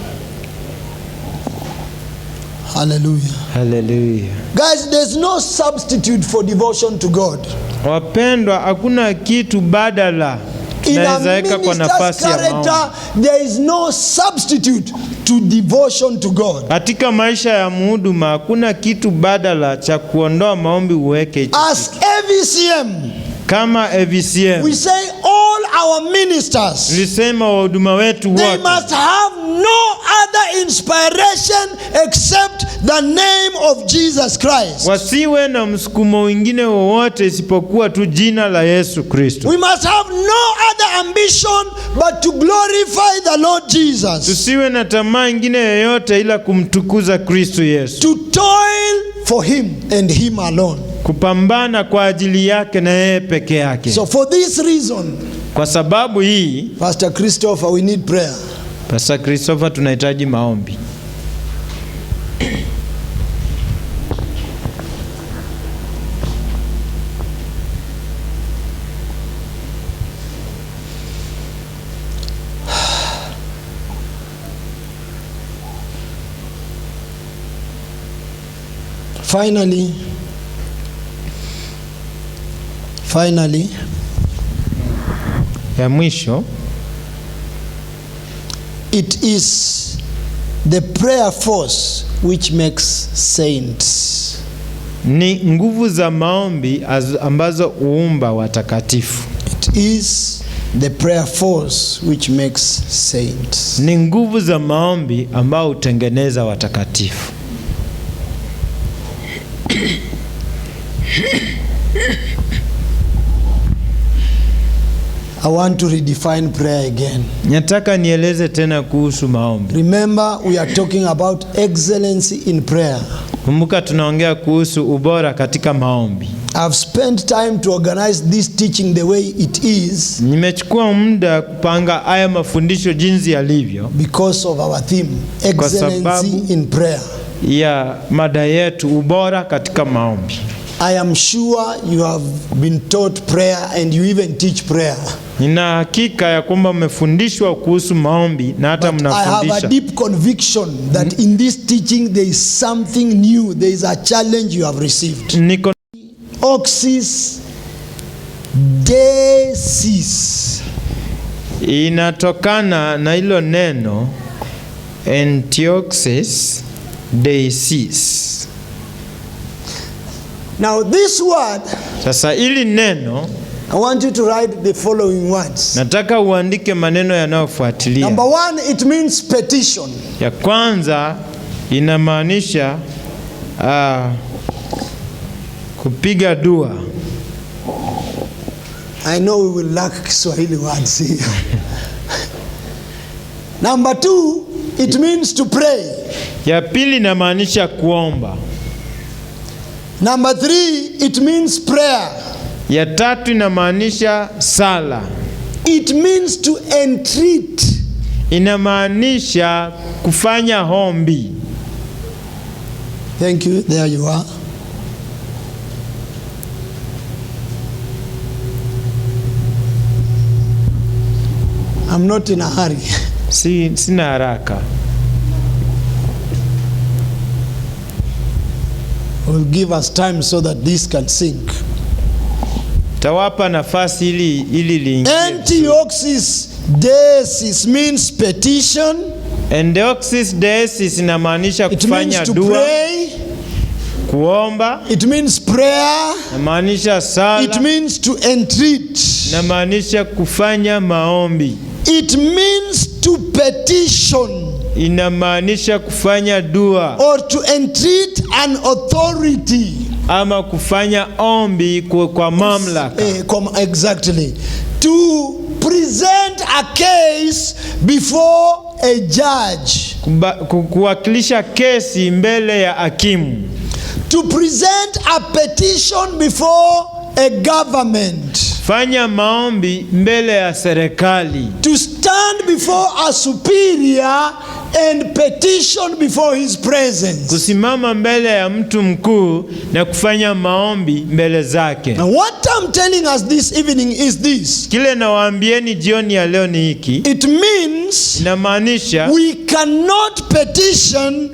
Hallelujah. Hallelujah. Guys, there's no substitute for devotion to God. Wapendwa, hakuna kitu badala tunaweza kwa nafasi ya maombi. There is no substitute to devotion to God. Katika maisha ya mhuduma hakuna kitu badala cha kuondoa maombi uweke. Ask AVCM. Kama AVCM, we say all our ministers, nilisema wahuduma wetu wote, they must have no other inspiration except the name of Jesus Christ. Wasiwe na msukumo mwingine wowote isipokuwa tu jina la Yesu Kristo. We must have no other ambition but to glorify the Lord Jesus. Tusiwe na tamaa nyingine yoyote ila kumtukuza Kristo Yesu. To toil for him and him alone. Kupambana kwa ajili yake na yeye peke yake. So for this reason, kwa sababu hii, Pastor Christopher, we need prayer. Pastor Christopher, tunahitaji maombi. Finally, ya mwisho, it is the prayer force which makes saints. Ni nguvu za maombi ambazo huumba watakatifu. It is the prayer force which makes saints. Ni nguvu za maombi ambao hutengeneza watakatifu. I want to redefine prayer again. Nataka nieleze tena kuhusu maombi. Remember, we are talking about excellency in prayer. Kumbuka tunaongea kuhusu ubora katika maombi. I've spent time to organize this teaching the way it is. Nimechukua muda kupanga haya mafundisho jinsi yalivyo. Because of our theme, excellency in prayer. Ya mada yetu, ubora katika maombi. I am sure you have been taught prayer and you even teach prayer. Nina hakika ya kwamba mmefundishwa kuhusu maombi na hata mnafundisha. I have a deep conviction that in this teaching there is something new. There is a challenge you have received. Oxys decis. Inatokana na hilo neno Antioxys decis. Now this word, sasa ili neno, I want you to write the following words. Nataka uandike maneno yanayofuatilia. Number 1, it means petition. Ya kwanza inamaanisha kupiga dua. I know we will lack Kiswahili words here. Number 2, it means to pray. Ya pili inamaanisha kuomba. Number 3, it means prayer. Ya tatu inamaanisha sala. It means to entreat. Inamaanisha kufanya hombi. Thank you. There you are. I'm not in a hurry. Sina haraka. Will give us time so that this can sink. Tawapa nafasi ili liingie. Antioxis Deesis means petition. Antioxis Deesis inamaanisha kufanya dua, pray. Kuomba. It means prayer. Inamaanisha sala. It means to entreat. Inamaanisha kufanya maombi. It means to petition. Inamaanisha kufanya dua. Or to entreat an authority. Ama kufanya ombi kwa mamlaka. Exactly. To present a case before a judge. Kuwakilisha kesi mbele ya hakimu. To present a petition before a government. Fanya maombi mbele ya serikali. To stand before a superior and petition before his presence. Kusimama mbele ya mtu mkuu na kufanya maombi mbele zake. Now what I'm telling us this evening is this. Kile nawaambieni jioni ya leo ni hiki. It means inamaanisha we cannot petition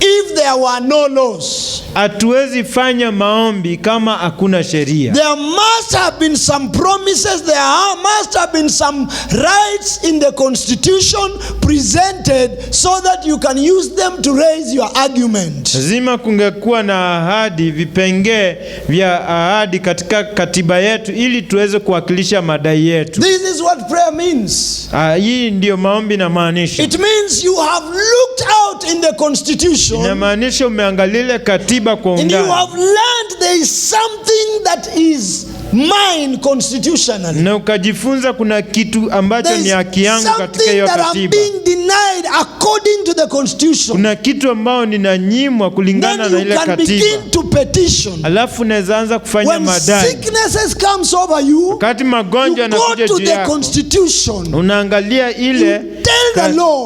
if there were no laws. Hatuwezi fanya maombi kama hakuna sheria. There must have been some promises, there must have been some rights in the constitution presented so that you can use them to raise your argument. Lazima kungekuwa na ahadi, vipengee vya ahadi katika katiba yetu ili tuweze kuwakilisha madai yetu. This is what prayer means. Hii ndio maombi inamaanisha. It means you have looked out in the constitution. Inamaanisha umeangalia katiba kwa undani. And you have learned there is something that is mine constitutionally. Na ukajifunza kuna kitu ambacho ni haki yangu katika hiyo katiba. Something that I'm being denied according to the constitution. Kuna kitu ambao ninanyimwa kulingana na ile katiba. Then you can begin to petition. Alafu unaweza anza kufanya madai. When sicknesses comes over you, wakati magonjwa yanakuja juu yako, constitution. Unaangalia ile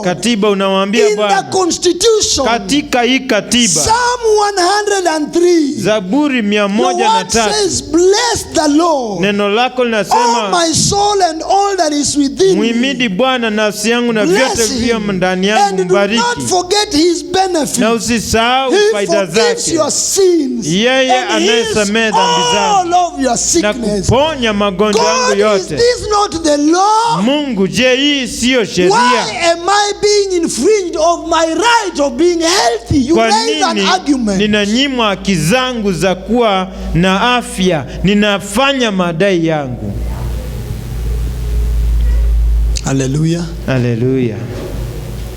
katiba, unamwambia Bwana, katika hii katiba, Psalm 103, Zaburi 103, bless the Lord, neno lako linasema, my soul and all that is within me, muhimidi Bwana nafsi yangu na vyote vilivyo ndani yangu, mbariki. And do not forget his benefits. Na usisahau faida zake. Yeye anayesamehe dhambi zangu na kuponya magonjwa yangu yote. Is this not the law? Mungu, je, hii sio sheria? Why am I being infringed of my right of being healthy? You raise an argument. Ninanyimwa haki zangu za kuwa na afya, ninafanya madai yangu. Hallelujah. Hallelujah.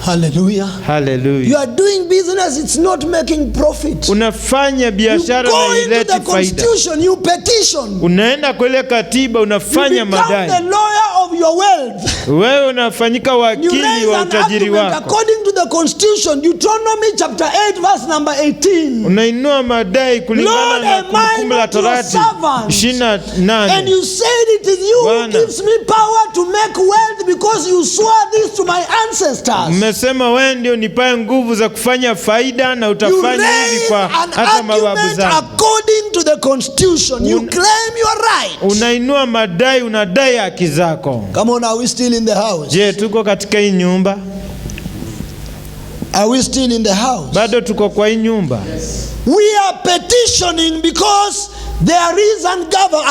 Hallelujah. Hallelujah. You are doing business, it's not making profit. Unafanya biashara na ileti faida. You petition. Unaenda kwa ile katiba, unafanya madai. You become the lawyer of your wealth. Wewe unafanyika wakili wa utajiri wako. According to the constitution, Deuteronomy chapter 8 verse number 18. Unainua madai kulingana na Kumbukumbu la Torati 28. And you said it is you who gives me power to make wealth because you swore this to my ancestors. Umesema wewe ndio nipae nguvu za kufanya faida na utafanya hivi kwa hata mababu zangu. According to the constitution, you claim your right. Unainua madai, unadai haki zako. Come on, are we still in the house? Je, tuko katika hii nyumba? Are we still in the house? Bado tuko kwa hii nyumba. Yes. We are petitioning because there is a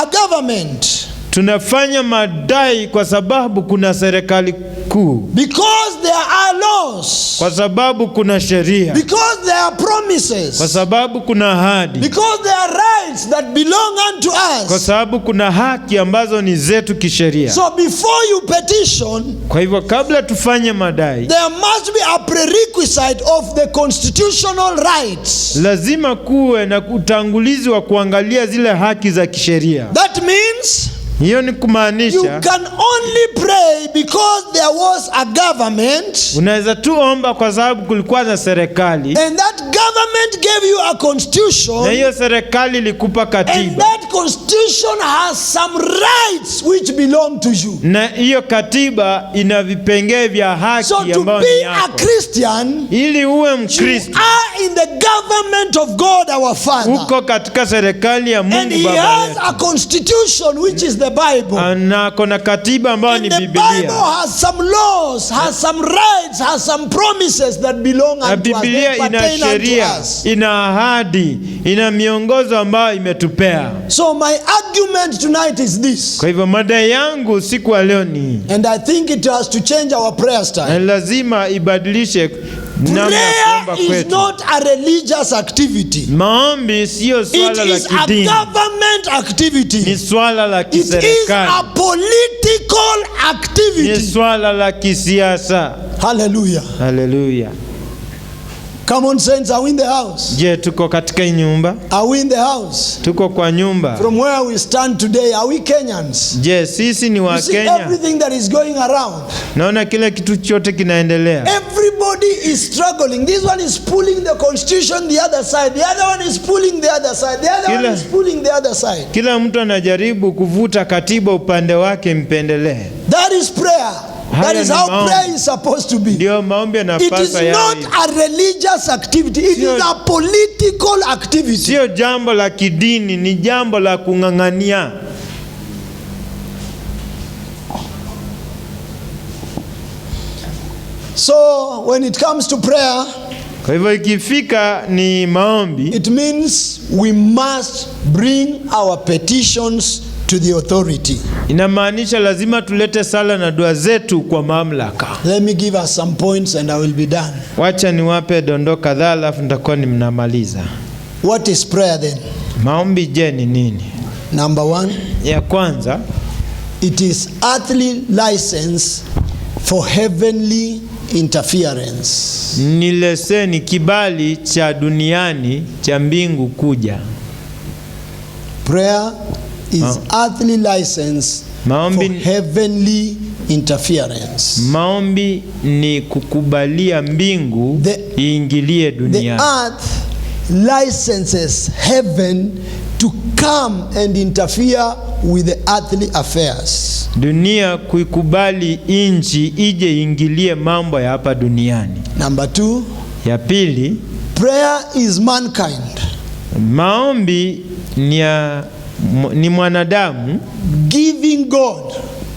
government. Tunafanya madai kwa sababu kuna serikali kuu. Because there are laws. Kwa sababu kuna sheria. Because there are promises. Kwa sababu kuna ahadi. Because there are rights that belong unto us. Kwa sababu kuna haki ambazo ni zetu kisheria. So before you petition, kwa hivyo kabla tufanye madai, there must be a prerequisite of the constitutional rights. Lazima kuwe na utangulizi wa kuangalia zile haki za kisheria. That means hiyo ni kumaanisha you can only pray because there was a government. Unaweza tu omba kwa sababu kulikuwa na serikali. And that government gave you a constitution, na hiyo serikali ilikupa and katiba, that constitution has some rights which belong to you. na hiyo katiba ina vipengee vya haki So to ambayo ni be a yako. Christian, Ili uwe you Mkristo, are in the government of God our Father. uko katika serikali ya And Mungu he Baba has yetu, a constitution which is the Bible. na kuna katiba ambayo And ni the Bible Biblia, has some laws, has some rights, has some promises that belong na unto us, Biblia that ina pertain unto sheria, us. ina ahadi, ina miongozo ambayo imetupea. So my argument tonight is this, Kwa hivyo mada yangu siku ya leo ni, and I think it has to change our prayer na style. lazima ibadilishe namna ya kuomba Prayer is kwetu. not a religious activity. Maombi siyo It swala la is a kidini, government ni activity. swala la It is a kiserikali, political ni activity. swala la kisiasa. Hallelujah. Haleluya! Come on, saints, are we in the house? Je, tuko katika hii nyumba? Are we in the house? Tuko kwa nyumba? From where we stand today, are we Kenyans? Je, sisi ni You wa see Kenya? everything that is going around. Naona kila kitu chote kinaendelea. Everybody is struggling. This one is pulling the constitution the other side. The other one is pulling the other side. The other one is pulling the other side. Kila mtu anajaribu kuvuta katiba upande wake mpendelee. That is prayer. That is how prayer is supposed to be. Ndio maombi It is yanapaswa yawe. not a religious activity. It is a political activity. Sio jambo la kidini, ni jambo la kung'ang'ania. So when it comes to prayer, Kwa hivyo ikifika ni maombi, it means we must bring our petitions to the authority. inamaanisha lazima tulete sala na dua zetu kwa mamlaka. Let me give us some points and I will be done. Wacha niwape dondoo kadhaa alafu nitakuwa nimnamaliza. What is prayer then? Maombi je ni nini? Number one, Ya kwanza, it is earthly license for heavenly interference. ni leseni, kibali cha duniani cha mbingu kuja. Prayer is earthly license for Maombi, heavenly interference. maombi ni kukubalia mbingu The iingilie The duniani. earth licenses heaven to come and interfere with the earthly affairs. Dunia kuikubali inchi ije iingilie mambo ya hapa duniani. Number two, Ya pili, prayer is mankind maombi ni mwanadamu giving God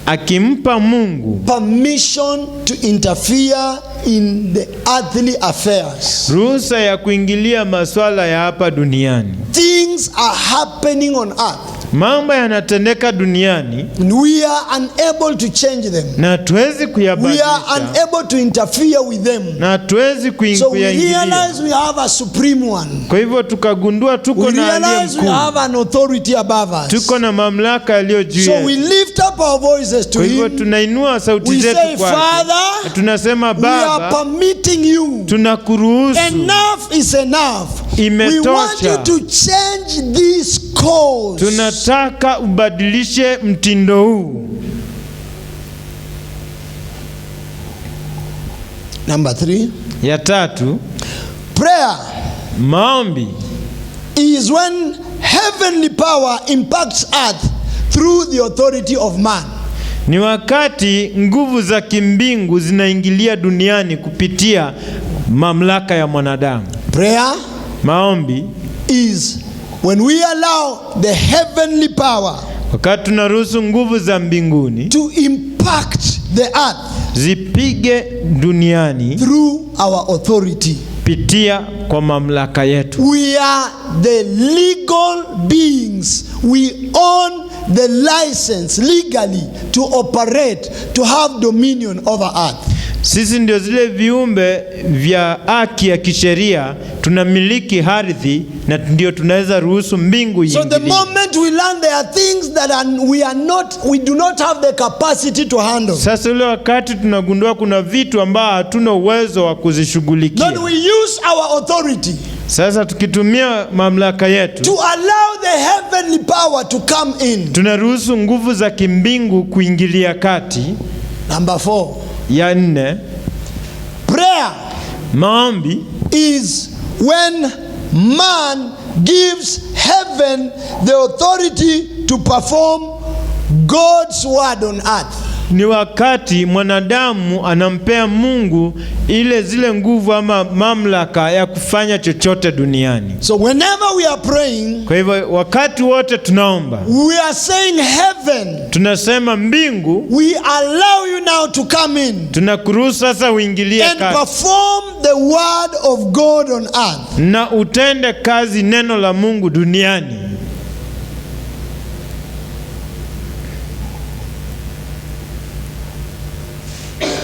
akimpa Mungu permission to interfere in the earthly affairs. ruhusa ya kuingilia masuala ya hapa duniani. Things are happening on earth Mambo yanatendeka duniani and we are unable to change them. na tuwezi We are kuyabadilisha unable to interfere with them. na tuwezi So we kuyaingilia. realize we have a supreme one. Kwa hivyo tukagundua tuko We na aliye realize we mkuu, have an authority above us. tuko na mamlaka yaliyo juu So we yetu. lift up our voices to Kwa hivyo him. tunainua sauti We say, zetu kwake, Father, na tunasema we are Baba, permitting you. tunakuruhusu, Enough is enough. We Imetosha. want you to change this course. tunataka ubadilishe mtindo huu. Number three, Ya tatu, prayer maombi is when heavenly power impacts earth through the authority of man. ni wakati nguvu za kimbingu zinaingilia duniani kupitia mamlaka ya mwanadamu. Prayer Maombi is when we allow the heavenly power wakati tunaruhusu nguvu za mbinguni to impact the earth zipige duniani through our authority. pitia kwa mamlaka yetu. We are the legal beings. We own the license legally to operate, to have dominion over earth. Sisi ndio zile viumbe vya haki ya kisheria, tunamiliki ardhi na ndio tunaweza ruhusu mbingu So the iingilie. moment we learn there are things that we do not have the capacity to handle. Sasa ule wakati tunagundua kuna vitu ambao hatuna uwezo wa kuzishughulikia. Then we use our authority Sasa tukitumia mamlaka yetu, to allow the heavenly power to come in. tunaruhusu nguvu za kimbingu kuingilia kati. Number 4, Ya nne, prayer maombi is when man gives heaven the authority to perform God's word on earth. Ni wakati mwanadamu anampea Mungu zile nguvu ama mamlaka ya kufanya chochote duniani. So whenever we are praying, kwa hivyo wakati wote tunaomba, we are saying heaven, tunasema mbingu, we allow you now to come in, tunakuruhusu sasa uingilie and perform the word of God on earth, na utende kazi neno la Mungu duniani.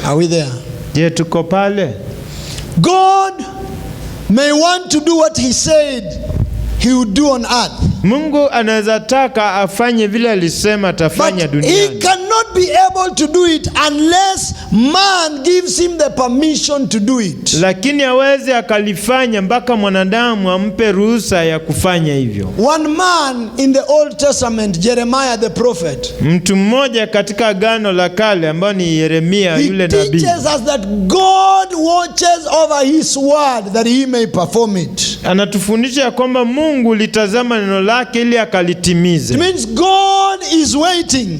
Are we there? Je, tuko pale? God may want to do what he said he would do on earth. Mungu anaweza taka afanye vile alisema atafanya duniani. He cannot be able to do it unless man gives him the permission to do it. Lakini hawezi akalifanya mpaka mwanadamu ampe ruhusa ya kufanya hivyo. One man in the Old Testament, Jeremiah the prophet, mtu mmoja katika Agano la Kale ambao ni Yeremia yule nabii, he teaches us that God watches over his word that he may perform it. Anatufundisha kwamba Mungu litazama neno lake ili akalitimize. It means God is waiting,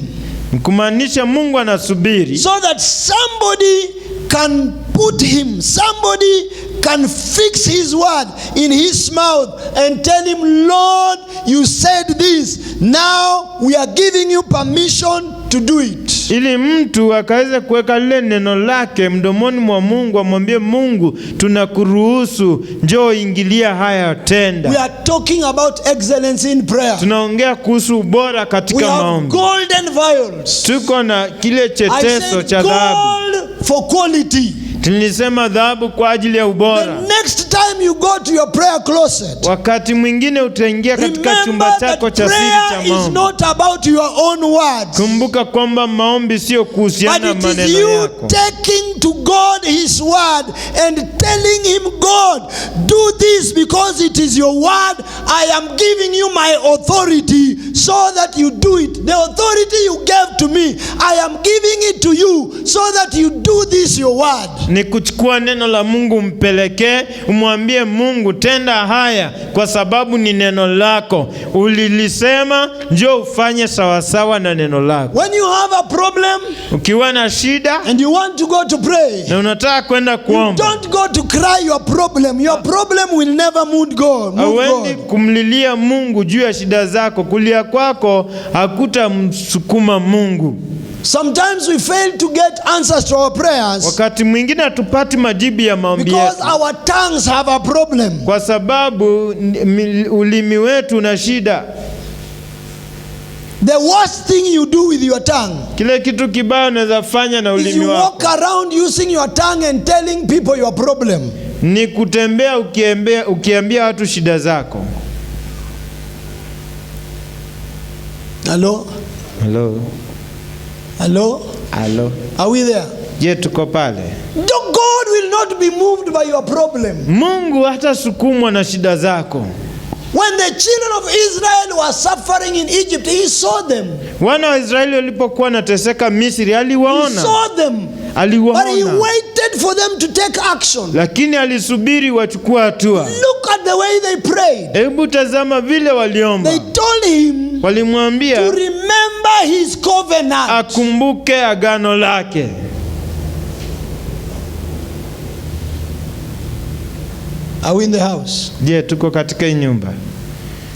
kumaanisha Mungu anasubiri, so that somebody can put him, somebody can fix his word in his mouth and tell him, Lord, you said this, now we are giving you permission to do it. Ili mtu akaweze kuweka lile neno lake mdomoni mwa Mungu, amwambie Mungu, tunakuruhusu, njoo ingilia haya, tenda. We are talking about excellence in prayer. Tunaongea kuhusu ubora katika maombi. We have golden vials. Tuko na kile chetezo cha dhahabu. Gold for quality. Tulisema dhahabu kwa ajili ya ubora. The next time you go to your prayer closet, wakati mwingine utaingia katika chumba chako cha siri cha maombi, is not about your own words. Kumbuka kwamba maombi sio kuhusiana na maneno yako. But it is you taking to God his word and telling him, God, do this because it is your word. I am giving you my authority so that you do it. The authority you gave to me, I am giving it to you so that you do this your word. Ni kuchukua neno la Mungu mpelekee, umwambie Mungu, tenda haya kwa sababu ni neno lako. Ulilisema, njoo ufanye sawasawa na neno lako. When you have a problem, ukiwa na shida and you want to go to pray, na unataka kwenda kuomba, you don't go to cry your problem. Your problem will never move God. Hauendi kumlilia Mungu juu ya shida zako. Kulia kwako hakutamsukuma Mungu. Sometimes we fail to get answers to our prayers, wakati mwingine hatupati majibu ya maombi yetu, because our tongues have a problem. Kwa sababu ulimi wetu una shida. The worst thing you do with your tongue, kile kitu kibaya unaweza fanya na ulimi wako, you walk around using your tongue and telling people your problem. Ni kutembea ukiambia watu shida zako. Hello? Hello? Hello? Hello? Are we there? Je, tuko pale? God will not be moved by your problem. Mungu hatasukumwa na shida zako. When the children of Israel were suffering in Egypt, he saw them. Wana wa Israeli walipokuwa wanateseka Misri, aliwaona. He saw them. Aliwaona. But he waited for them to take action. Lakini alisubiri wachukue hatua. Look at the way they prayed. Hebu tazama vile waliomba. They told him, walimwambia, to remember his covenant. Akumbuke agano lake. Are we in the house? Je, tuko katika hii nyumba?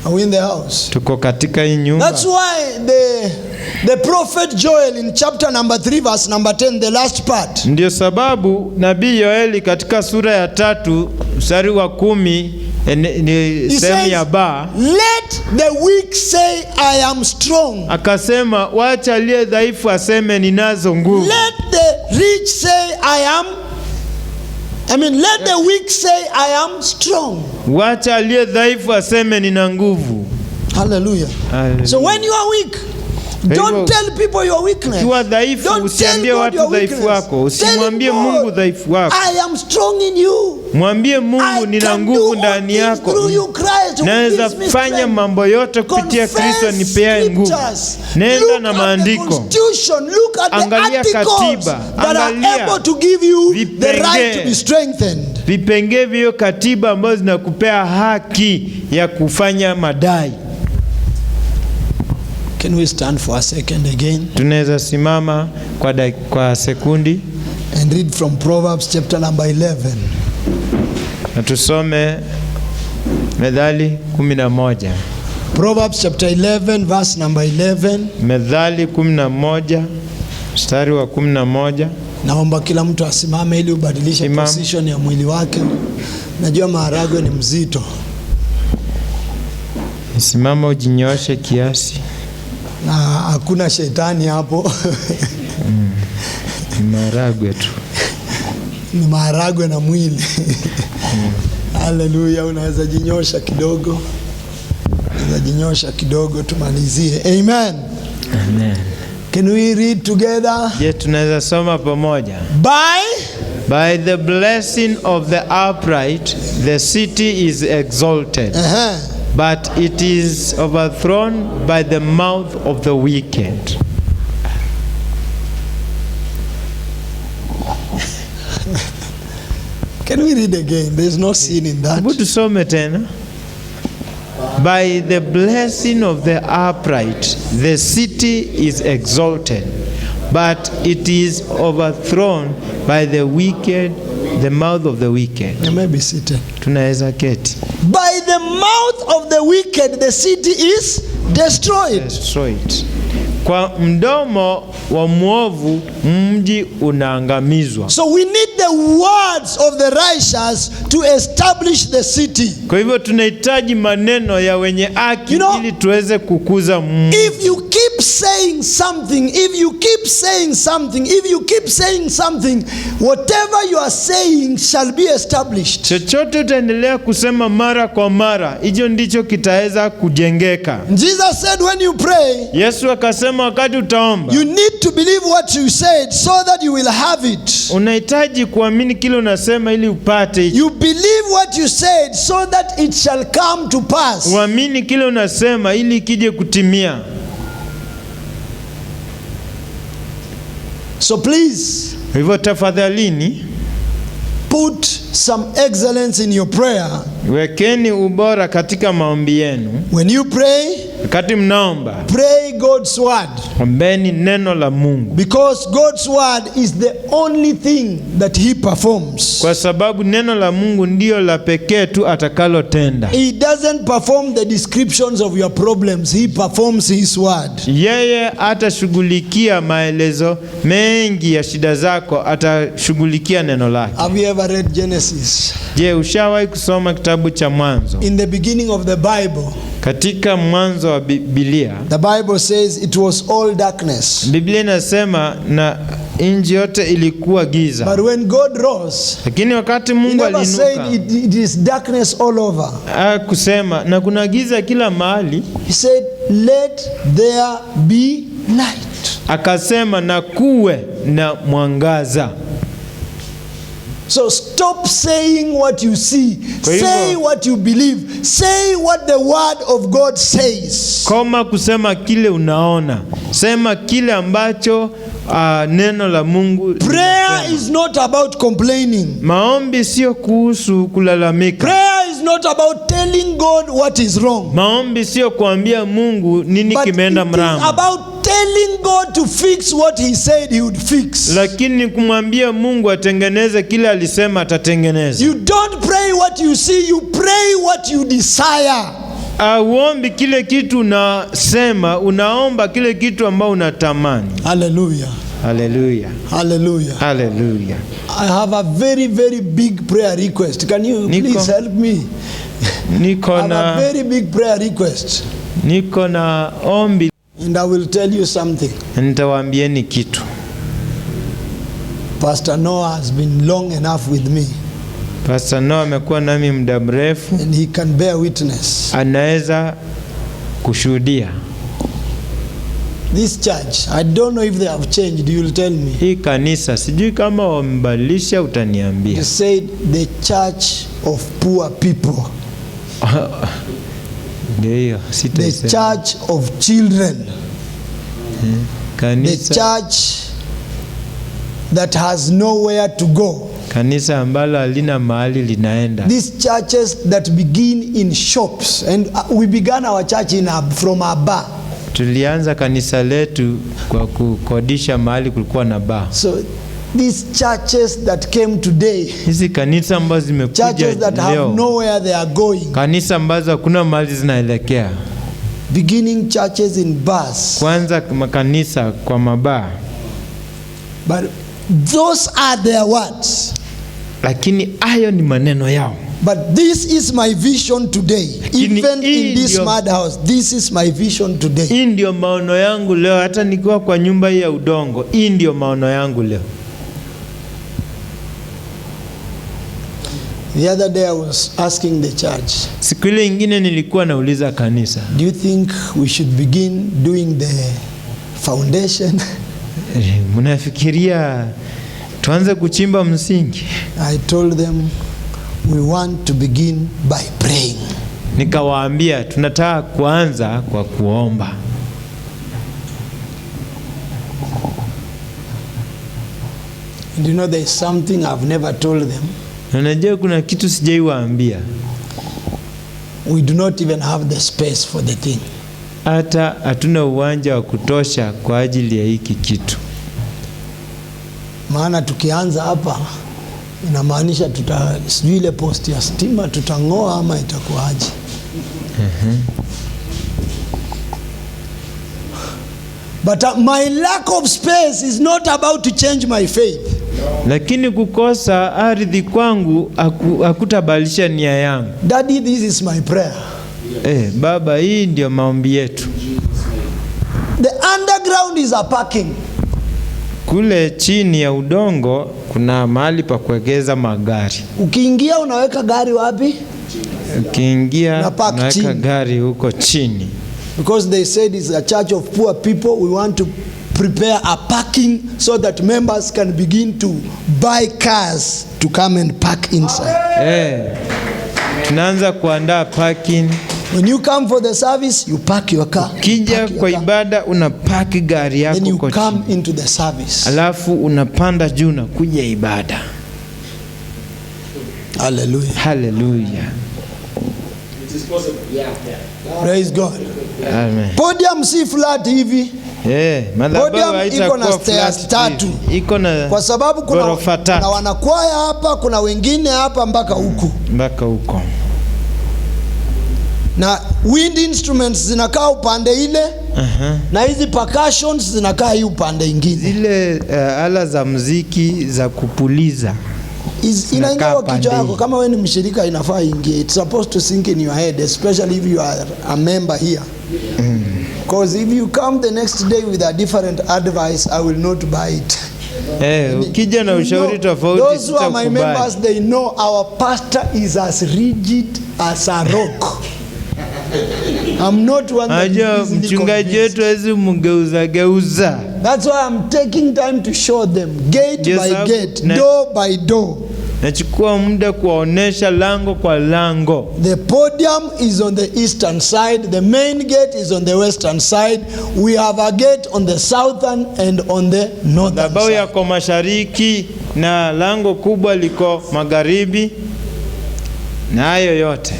Are we in the house? Tuko katika hii nyumba. That's why the prophet Joel in chapter number 3 verse number 10, the last part. Ndio sababu nabii Yoeli katika sura ya 3 mstari wa 10 ni sehemu ya ba. Let the weak say I am strong. Akasema wacha aliye dhaifu aseme ninazo nguvu. Let the rich say let the weak say I am strong. Wacha aliye dhaifu aseme nina nguvu. Hallelujah. Hallelujah. So when you are weak, don't tell people your weakness. Ukiwa dhaifu usiambie watu dhaifu wako. Usimwambie Mungu dhaifu wako. I am strong in you. Mwambie Mungu nina nguvu ndani yako. Naweza fanya mambo yote kupitia Kristo nipeaye nguvu. Nenda na maandiko. Angalia katiba. Angalia to give you the right to be strengthened. vipengee vyo katiba ambazo zinakupea haki ya kufanya madai. Can we stand for a second again? Tunaweza simama kwa sekundi and read from Proverbs chapter number 11. Na tusome Methali 11. Proverbs chapter 11 verse number 11. Methali 11 mstari wa 11. Naomba kila mtu asimame ili ubadilishe position ya mwili wake. Najua maharagwe ni mzito. Simama ujinyoshe kiasi. Na hakuna shetani hapo. Ni maharagwe tu. Ni maharagwe na mwili. Hallelujah, unaweza jinyosha kidogo. Unaweza jinyosha kidogo tumalizie. Amen. Amen. Can we read together? Je, tunaweza soma pamoja? By the blessing of the upright, the city is exalted. But it is overthrown by the mouth of the wicked. Can we read again? There's no sin in that. Tusome tena. By the blessing of the upright, the city is exalted, but it is overthrown by the wicked, the mouth of the wicked. You may be seated. Tunaweza keti. By the mouth of the wicked, the city is destroyed. Kwa mdomo wa mwovu mji unaangamizwa. So we need the words of the righteous to establish the city. Kwa hivyo tunahitaji maneno ya wenye haki ili tuweze kukuza mji. If you keep saying something, if you keep saying something, if you keep saying something, whatever you are saying shall be established. Chochote utaendelea kusema mara kwa mara, hicho ndicho kitaweza kujengeka. Jesus said when you pray, Yesu akasema wakati utaomba, you need to believe what you said so that you will have it. Unahitaji kuamini kile unasema ili upate hicho. You believe what you said so that it shall come to pass. Uamini kile unasema ili kije kutimia. So please, hivyo tafadhalini, put some excellence in your prayer. Wekeni ubora katika maombi yenu. When you pray, wakati mnaomba, pray God's word. Ombeni neno la Mungu. Because God's word is the only thing that he performs. Kwa sababu neno la Mungu ndio la pekee tu atakalotenda. He doesn't perform the descriptions of your problems. He performs his word. Yeye atashughulikia maelezo mengi ya shida zako, atashughulikia neno lake. Have you ever read Genesis? Je, ushawahi kusoma kitabu cha Mwanzo? In the beginning of the Bible, katika mwanzo wa Biblia, the Bible says it was all darkness. Biblia inasema na nchi yote ilikuwa giza. But when God rose, lakini wakati Mungu aliinuka, he never said it is darkness all over. Kusema na kuna giza kila mahali. He said let there be light. Akasema na kuwe na mwangaza. So stop saying what you see. Say what you believe. Say what the word of God says. Koma kusema kile unaona. Sema kile ambacho neno la Mungu. Prayer is not about complaining. Maombi sio kuhusu kulalamika. Prayer is not about telling God what is wrong. Maombi sio kuambia Mungu nini kimeenda mrama. But it is about telling God to fix what he said he would fix. Lakini kumwambia Mungu atengeneze kile alisema atatengeneza. You don't pray what you see, you pray what you desire. Uombi kile kitu unasema, unaomba kile kitu ambao unatamani. Hallelujah. Hallelujah. Hallelujah. Hallelujah. I have a very, very big prayer request. Can you please help me? I have a very big prayer request. Niko na ombi. And I will tell you something. Nitawaambieni kitu. Pastor Noah has been long enough with me. Pastor Noah amekuwa nami muda mrefu. And he can bear witness. Anaweza kushuhudia. This church, I don't know if they have changed, you will tell me. Hii kanisa, sijui kama wamebadilisha, utaniambia. You said the church of poor people. Ndio, the church of children. Kanisa. The church that has nowhere to go. Kanisa ambalo halina mahali linaenda. These churches that begin in shops, and we began our church from a bar. Tulianza kanisa letu kwa kukodisha mahali kulikuwa na bar. So these churches that came today, hizi kanisa ambazo zimekuja leo, churches that have nowhere they are going, kanisa ambazo hakuna mahali zinaelekea, beginning churches in bars. Kwanza makanisa kwa mabaa. But those are their words. Lakini hayo ni maneno yao. But this is my vision today. Even in this madhouse, this is my vision today. Hii ndio maono yangu leo, hata nikiwa kwa nyumba hii ya udongo. Hii ndio maono yangu leo. The other day I was asking the church. Siku ile nyingine nilikuwa nauliza kanisa, do you think we should begin doing the foundation? Mnafikiria tuanze kuchimba msingi? I told them we want to begin by praying. Nikawaambia tunataka kuanza kwa kuomba. And you know there is something I've never told them. Unajua kuna kitu sijaiwaambia. We do not even have the space for the thing. Hata hatuna uwanja wa kutosha kwa ajili ya hiki kitu. Maana tukianza hapa inamaanisha sijui ile post ya stima tutangoa ama itakuwaje. But my lack of space is not about to change my faith. Lakini kukosa ardhi kwangu hakutabadilisha nia yangu. Daddy, this is my prayer. Baba, hii ndio maombi yetu. The underground is a parking. Kule chini ya udongo kuna mahali pa kuegeza magari. Ukiingia unaweka gari wapi? Ukiingia unaweka gari huko chini. Because they said it's a church of poor people, we want to prepare a parking so that members can begin to buy cars to come and park inside. Tunaanza kuandaa parking. When you come for the service, you park your car. Kija kwa ibada unapaki gari yako then you kwa come chini. Into the service. Alafu unapanda juu na kuja ibada. Hallelujah. Hallelujah. It is possible. Yeah. Praise God. Amen. Podium si flat hivi. Madhabahu iko na stairs tatu. Iko na kwa sababu kuna wanakwaya hapa, kuna wengine hapa mpaka huku. Mpaka huko. Na wind instruments zinakaa upande ile. Na hizi percussions zinakaa hii upande ingine. Zile ala za muziki za kupuliza. Inaingia kwa kichwa yako kama wewe ni mshirika, inafaa ingie. It's supposed to sink in your head, especially if you are a member here. Because if you come the next day with a different advice, I will not buy it. Ukija na ushauri tofauti, those who are my members, they know our pastor is as rigid as a rock. I'm not one that is mchungaji wetu hawezi mgeuza. That's why I'm taking time to show them gate by gate, door by door. Nachukua muda kuwaonesha lango kwa lango. The podium is on the eastern side, the main gate is on the western side. We have a gate on the southern and on the northern side. Madhabahu yako mashariki na lango kubwa liko magharibi. Na hayo yote.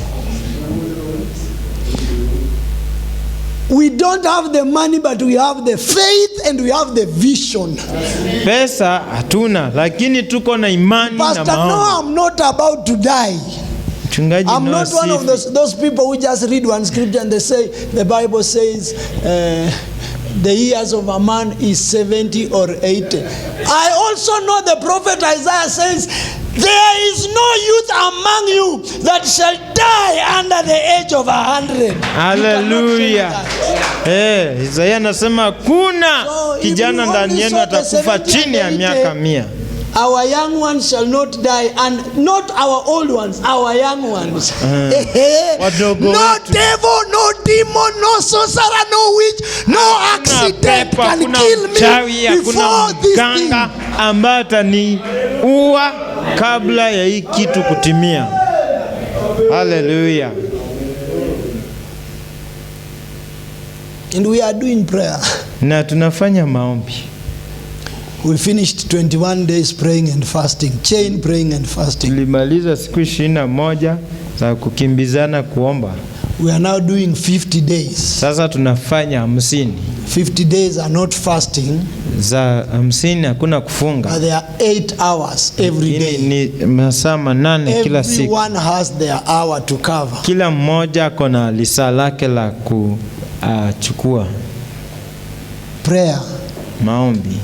We don't have the money, but we have the faith and we have the vision. Pesa hatuna, lakini tuko na imani na maono. Pastor, no, I'm not about to die. Mchungaji, I'm not one of those people who just read one scripture and they say, the Bible says, the years of a man is 70 or 80. I also know the prophet Isaiah says, there is no youth among you that shall die under the age of 100. Hallelujah. Isaiah anasema kuna kijana ndani yenu atakufa chini ya miaka 100. Our young ones shall not die, and not our old ones, our young ones. No devil, no demon, no sorcerer, no witch, no accident can kill me before this thing. Ambaye ataniua kabla ya hii kitu kutimia. Hallelujah. And we are doing prayer. Na tunafanya maombi. We finished 21 days praying and fasting, chain praying and fasting. Tulimaliza siku 21 za kukimbizana kuomba. We are now doing 50 days. Sasa tunafanya 50. 50 days are not fasting. Za 50 hakuna kufunga. But there are 8 hours every day. Ni masaa 8 kila siku. Everyone has their hour to cover. Kila mmoja kona lisaa lake la kuchukua. Prayer. Maombi.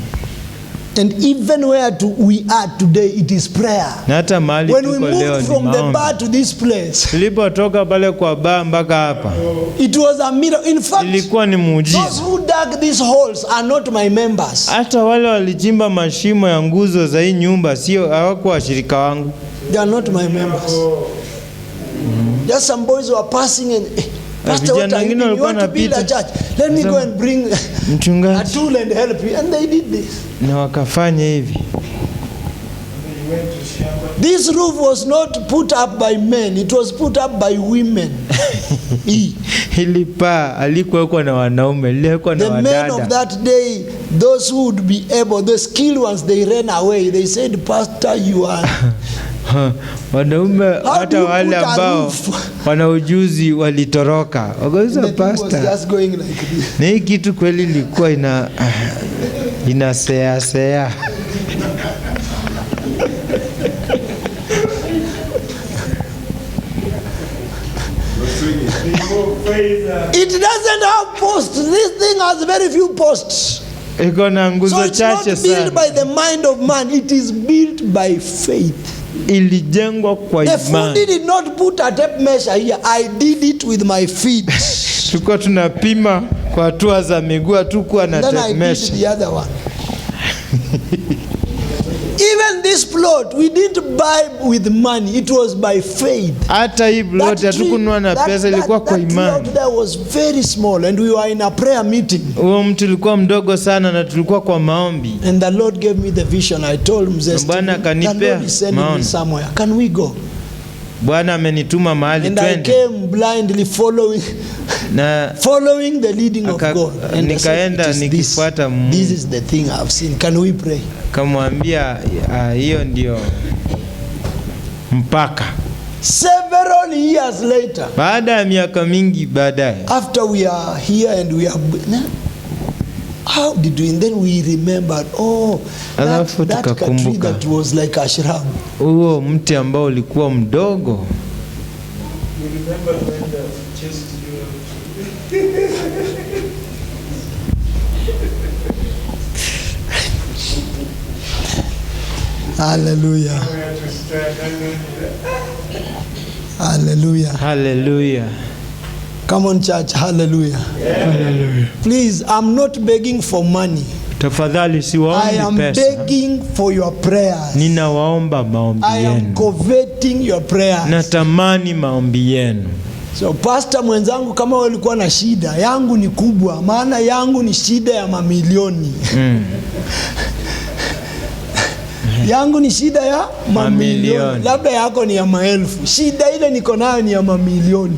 And even where we are today, it is prayer. Na hata mahali when we tuko leo moved ni from the maombi. bar to this place, Tulipotoka pale kwa bar mpaka hapa, it was a miracle. In fact, ilikuwa ni muujiza. those who dug these holes are not my members. Hata wale walichimba mashimo ya nguzo za hii nyumba sio, hawakuwa washirika wangu. They are not my members. Just some boys who are passing and Pastor, what are you doing? You want to build a church? Let me go and bring a tool and help you. And they did this. Na wakafanya hivi. This roof was not put up by men, it was put up by women. Hili paa alikuwa na wanaume, lilikuwa na wadada. The men of that day, those who would be able, the skilled ones, they ran away. They said, Pastor, you are... Wanaume hata wale ambao wana ujuzi walitoroka. Wakauliza pastor, na hii kitu kweli ilikuwa inasea. It doesn't have posts. This thing has very few posts. Iko na nguzo chache sana. So it's not built by the mind of man. It is built by faith. Ilijengwa kwa imani. The fool did not put a tape measure here. I did it with my feet. Tulikuwa tunapima kwa hatua za miguu, hatukuwa na tape measure. Then I did the other one. Even this plot, we didn't buy with money. It was by faith. Hata hii plot hatukununua na pesa, ilikuwa kwa imani. That plot was very small and we were in a prayer meeting. Huo mtu ulikuwa mdogo sana na tulikuwa kwa maombi. And the Lord gave me the vision. I told him, Bwana akanipea the Lord is sending me somewhere. Can we go? Bwana amenituma mahali twende. And I came blindly following the leading of God. And nikaenda nikifuata Mungu. This is the thing I've seen. Can we pray? Kamwambia hiyo ndio mpaka. Several years later, baada ya miaka mingi baadaye, after we are here and we are, how did we? And then we remembered, that country that was like a shrub. Huo mti ambao ulikuwa mdogo. We remember when the just Hallelujah. Hallelujah. Hallelujah. Come on, church. Hallelujah. Hallelujah. Please, I'm not begging for money. Tafadhali siwaombi pesa. I am begging for your prayers. Ninawaomba maombi yenu. I am coveting your prayers. Natamani maombi yenu. So pastor mwenzangu, kama walikuwa na shida, yangu ni kubwa, maana yangu ni shida ya mamilioni. Yangu ni shida ya mamilioni. Labda yako ni ya maelfu. Shida ile niko nayo ni ya mamilioni.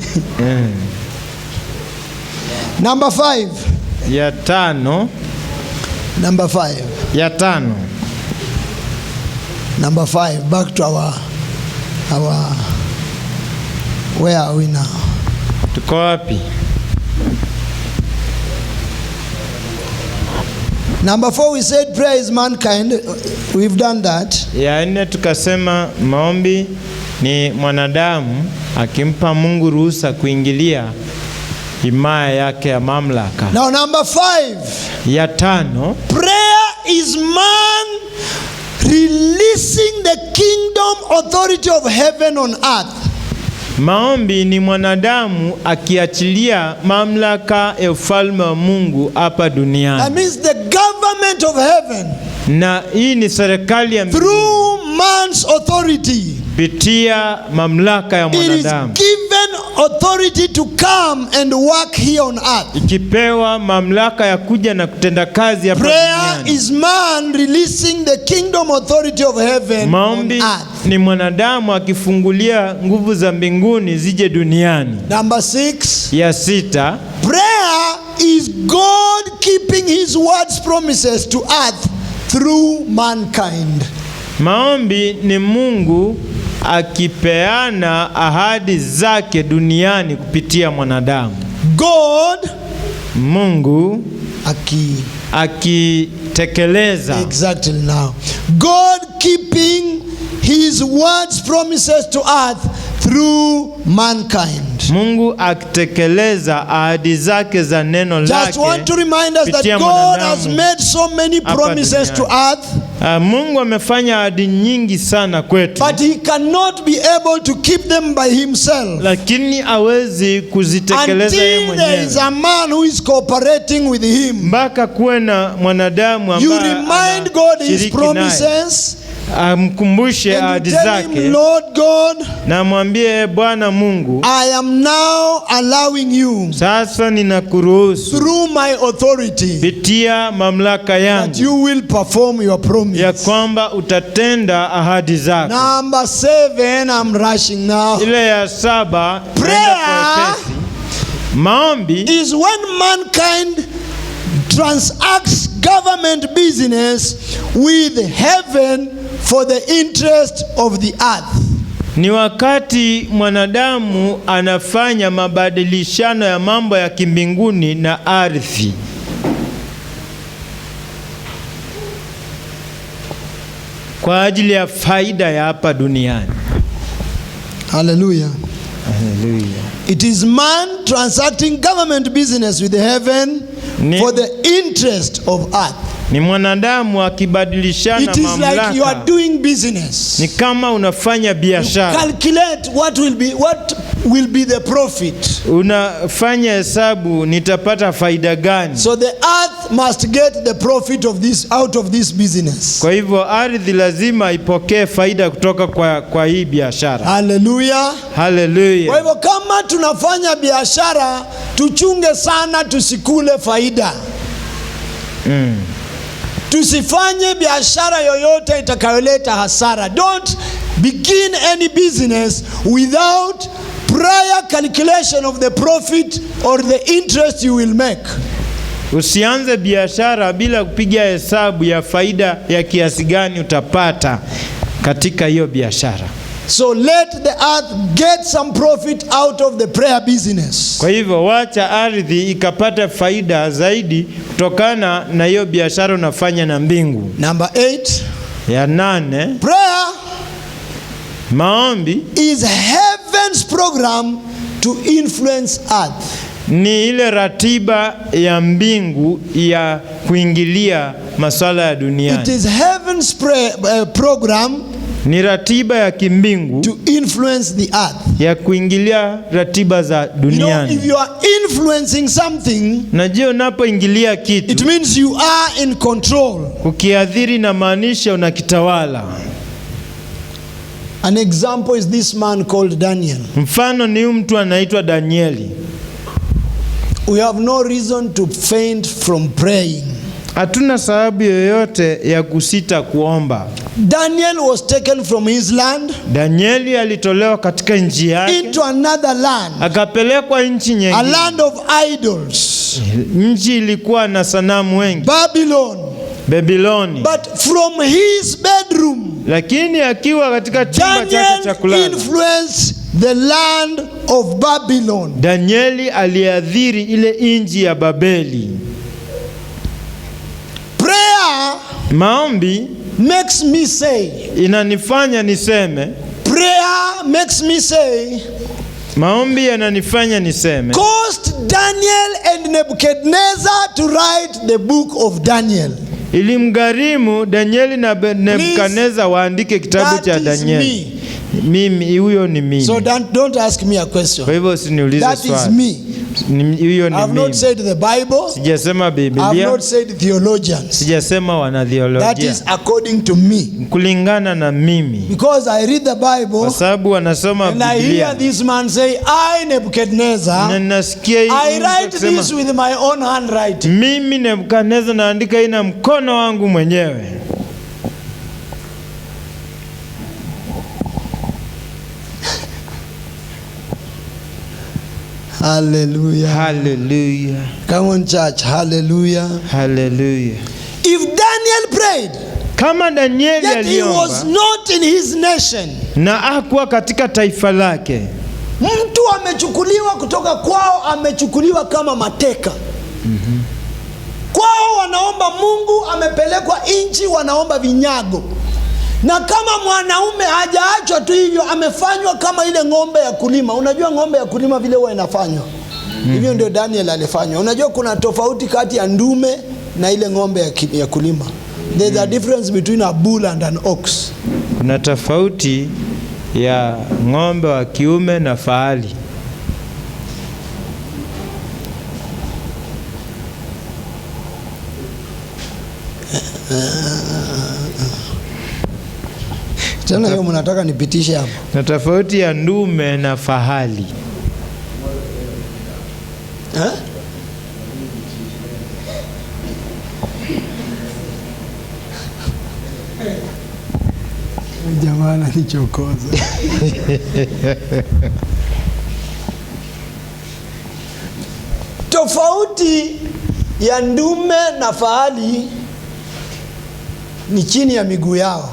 Number 5. Ya tano. Number 5. Ya tano. Number 5. Back to our where are we now? Tuko wapi? Number 4, we said prayer is mankind. We've done that. Ya nne tukasema maombi ni mwanadamu akimpa Mungu ruhusa kuingilia himaya yake ya mamlaka. Now number 5. Ya tano. Prayer is man releasing the kingdom authority of heaven on earth. Maombi ni mwanadamu akiachilia mamlaka ya ufalme wa Mungu hapa duniani. That means the government of heaven. Na hii ni serikali ya mbinguni. Through man's authority. Pitia mamlaka ya mwanadamu. It is given authority to come and work here on earth. Ikipewa mamlaka ya kuja na kutenda kazi hapa duniani. Prayer is man releasing the kingdom authority of heaven maombi on earth. Ni mwanadamu akifungulia nguvu za mbinguni zije duniani. Number 6. Ya 6. Prayer is God keeping his words promises to earth through mankind. Maombi ni Mungu akipeana ahadi zake duniani kupitia mwanadamu. God, Mungu akitekeleza. Exactly now. God keeping his words, promises to earth through mankind. Mungu akitekeleza ahadi zake za neno lake. Just want to remind us that God has made so many promises to earth. Mungu amefanya ahadi nyingi sana kwetu. But he cannot be able to keep them by himself. Lakini hawezi kuzitekeleza yeye mwenyewe. Until there is a man who is cooperating with him. Mpaka kuwe na mwanadamu ambaye you remind God his promises. Amkumbushe ahadi zake. Lord God, na mwambie Bwana Mungu, I am now allowing you, sasa ninakuruhusu, through my authority, pitia mamlaka yangu, that you will perform your promise. Ya kwamba utatenda ahadi zako. Number 7, I'm rushing now. Ile ya 7, prayer maombi is when mankind transacts government business with heaven for the interest of the earth. Ni wakati mwanadamu anafanya mabadilishano ya mambo ya kimbinguni na ardhi. Kwa ajili ya faida ya hapa duniani. Hallelujah. Hallelujah. It is man transacting government business with heaven for the interest of earth. Ni mwanadamu akibadilishana mamlaka. It is like you are doing business. Ni kama unafanya biashara. You calculate what will be the profit. Unafanya hesabu nitapata faida gani. So the earth must get the profit of this out of this business. Kwa hivyo ardhi lazima ipokee faida kutoka kwa hii biashara. Hallelujah. Hallelujah. Kwa hivyo kama tunafanya biashara, tuchunge sana tusikule faida. Tusifanye biashara yoyote itakayoleta hasara. Don't begin any business without prior calculation of the profit or the interest you will make. Usianze biashara bila kupiga hesabu ya faida ya kiasi gani utapata katika hiyo biashara. So let the earth get some profit out of the prayer business. Kwa hivyo wacha ardhi ikapata faida zaidi kutokana na hiyo biashara unafanya na mbingu. Number 8. Ya 8. Prayer, maombi, is heaven's program to influence earth. Ni ile ratiba ya mbingu ya kuingilia masuala ya duniani. It is heaven's program, ni ratiba ya kimbingu, to influence the earth, ya kuingilia ratiba za duniani. If you are influencing something, najua unapoingilia kitu, it means you are in control. Ukiadhiri na maanisha unakitawala. An example is this man called Daniel. Mfano ni mtu anaitwa Danieli. We have no reason to faint from praying. Hatuna sababu yoyote ya kusita kuomba. Daniel was taken from his land. Danieli alitolewa katika nchi yake into another land. Akapelekwa nchi nyingine. A land of idols. Nchi ilikuwa na sanamu wengi. Babyloni. But from his bedroom, lakini akiwa katika chumba chake cha kulala, influenced the land of Babylon. Danieli aliadhiri ile nchi ya Babeli. Prayer, maombi, makes me say, inanifanya niseme. Prayer makes me say, maombi yananifanya niseme. Caused Daniel and Nebuchadnezzar to write the book of Daniel. Ilimgharimu Danieli na Nebukadneza waandike kitabu cha Danieli. Mimi, huyo ni mimi. So don't ask me a question. Kwa hivyo usiniulize swali. That is me. Huyo ni mimi. I have not said the Bible. Sijasema Biblia. I have not said theologians. Sijasema wanatheolojia. That is according to me. Kulingana na mimi. Because I read the Bible. Kwa sababu wanasoma Biblia. And I hear this man say, I Nebuchadnezzar, I write this with my own handwriting. Mimi Nebukadneza naandika hii na mkono wangu mwenyewe. Hallelujah. Hallelujah. Come on, church. Hallelujah. Hallelujah. If Daniel prayed, kama Danieli yet he was aliomba not in his nation, na hakuwa katika taifa lake, mtu amechukuliwa kutoka kwao, amechukuliwa kama mateka. Kwao wanaomba Mungu, amepelekwa nchi wanaomba vinyago. Na kama mwanaume hajaachwa tu hivyo, amefanywa kama ile ng'ombe ya kulima. Unajua ng'ombe ya kulima vile huwa inafanywa? Hivyo ndio Daniel alifanywa. Unajua kuna tofauti kati ya ndume na ile ng'ombe ya kulima. There's a difference between a bull and an ox. kuna tofauti ya ng'ombe wa kiume na fahali. Tena hiyo mnataka nipitishe hapo. Na tofauti ya ndume na fahali. Jamaa ananichokoza. Tofauti ya ndume na fahali ni chini ya miguu yao.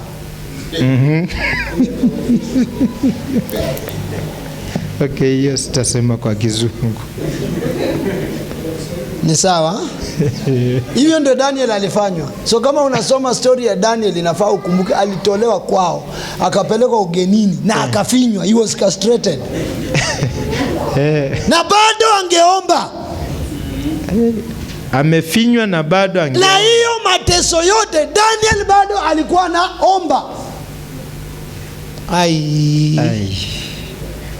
Okay, hiyo sitasema kwa Kizungu. Ni sawa? Hivyo ndio Daniel alifanywa. So kama unasoma story ya Daniel, inafaa ukumbuke alitolewa kwao, akapelekwa ugenini na akafinywa. He was castrated. Na bado angeomba. Amefinywa na bado angeomba. Na hiyo mateso yote Daniel bado alikuwa anaomba.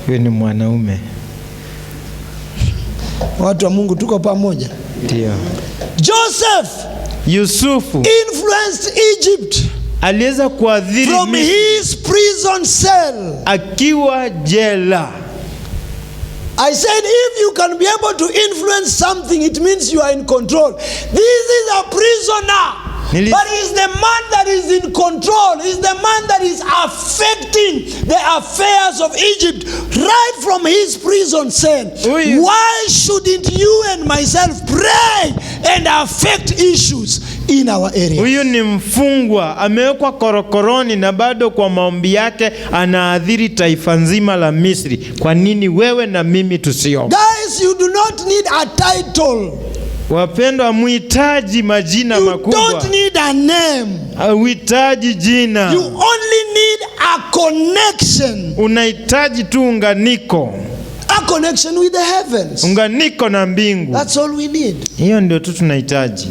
Huyo ni mwanaume. Watu wa Mungu tuko pamoja. Ndio. Joseph, Yusufu influenced Egypt aliweza kuadhiri from his prison cell. Akiwa jela. I said if you can be able to influence something, it means you are in control. This is a prisoner. But he's the man that is in control. He's the man that is affecting the affairs of Egypt right from his prison cell. Why shouldn't you and myself pray and affect issues in our area? Huyu ni mfungwa, amewekwa korokoroni na bado kwa maombi yake anaadhiri taifa nzima la Misri. Kwa nini wewe na mimi tusiombe? Guys, you do not need a title. Wapendwa, muhitaji majina makubwa. You don't need a name. Uhitaji jina. You only need a connection. Unahitaji tu unganiko. A connection with the heavens. Unganiko na mbingu. That's all we need. Hiyo ndio tu tunahitaji.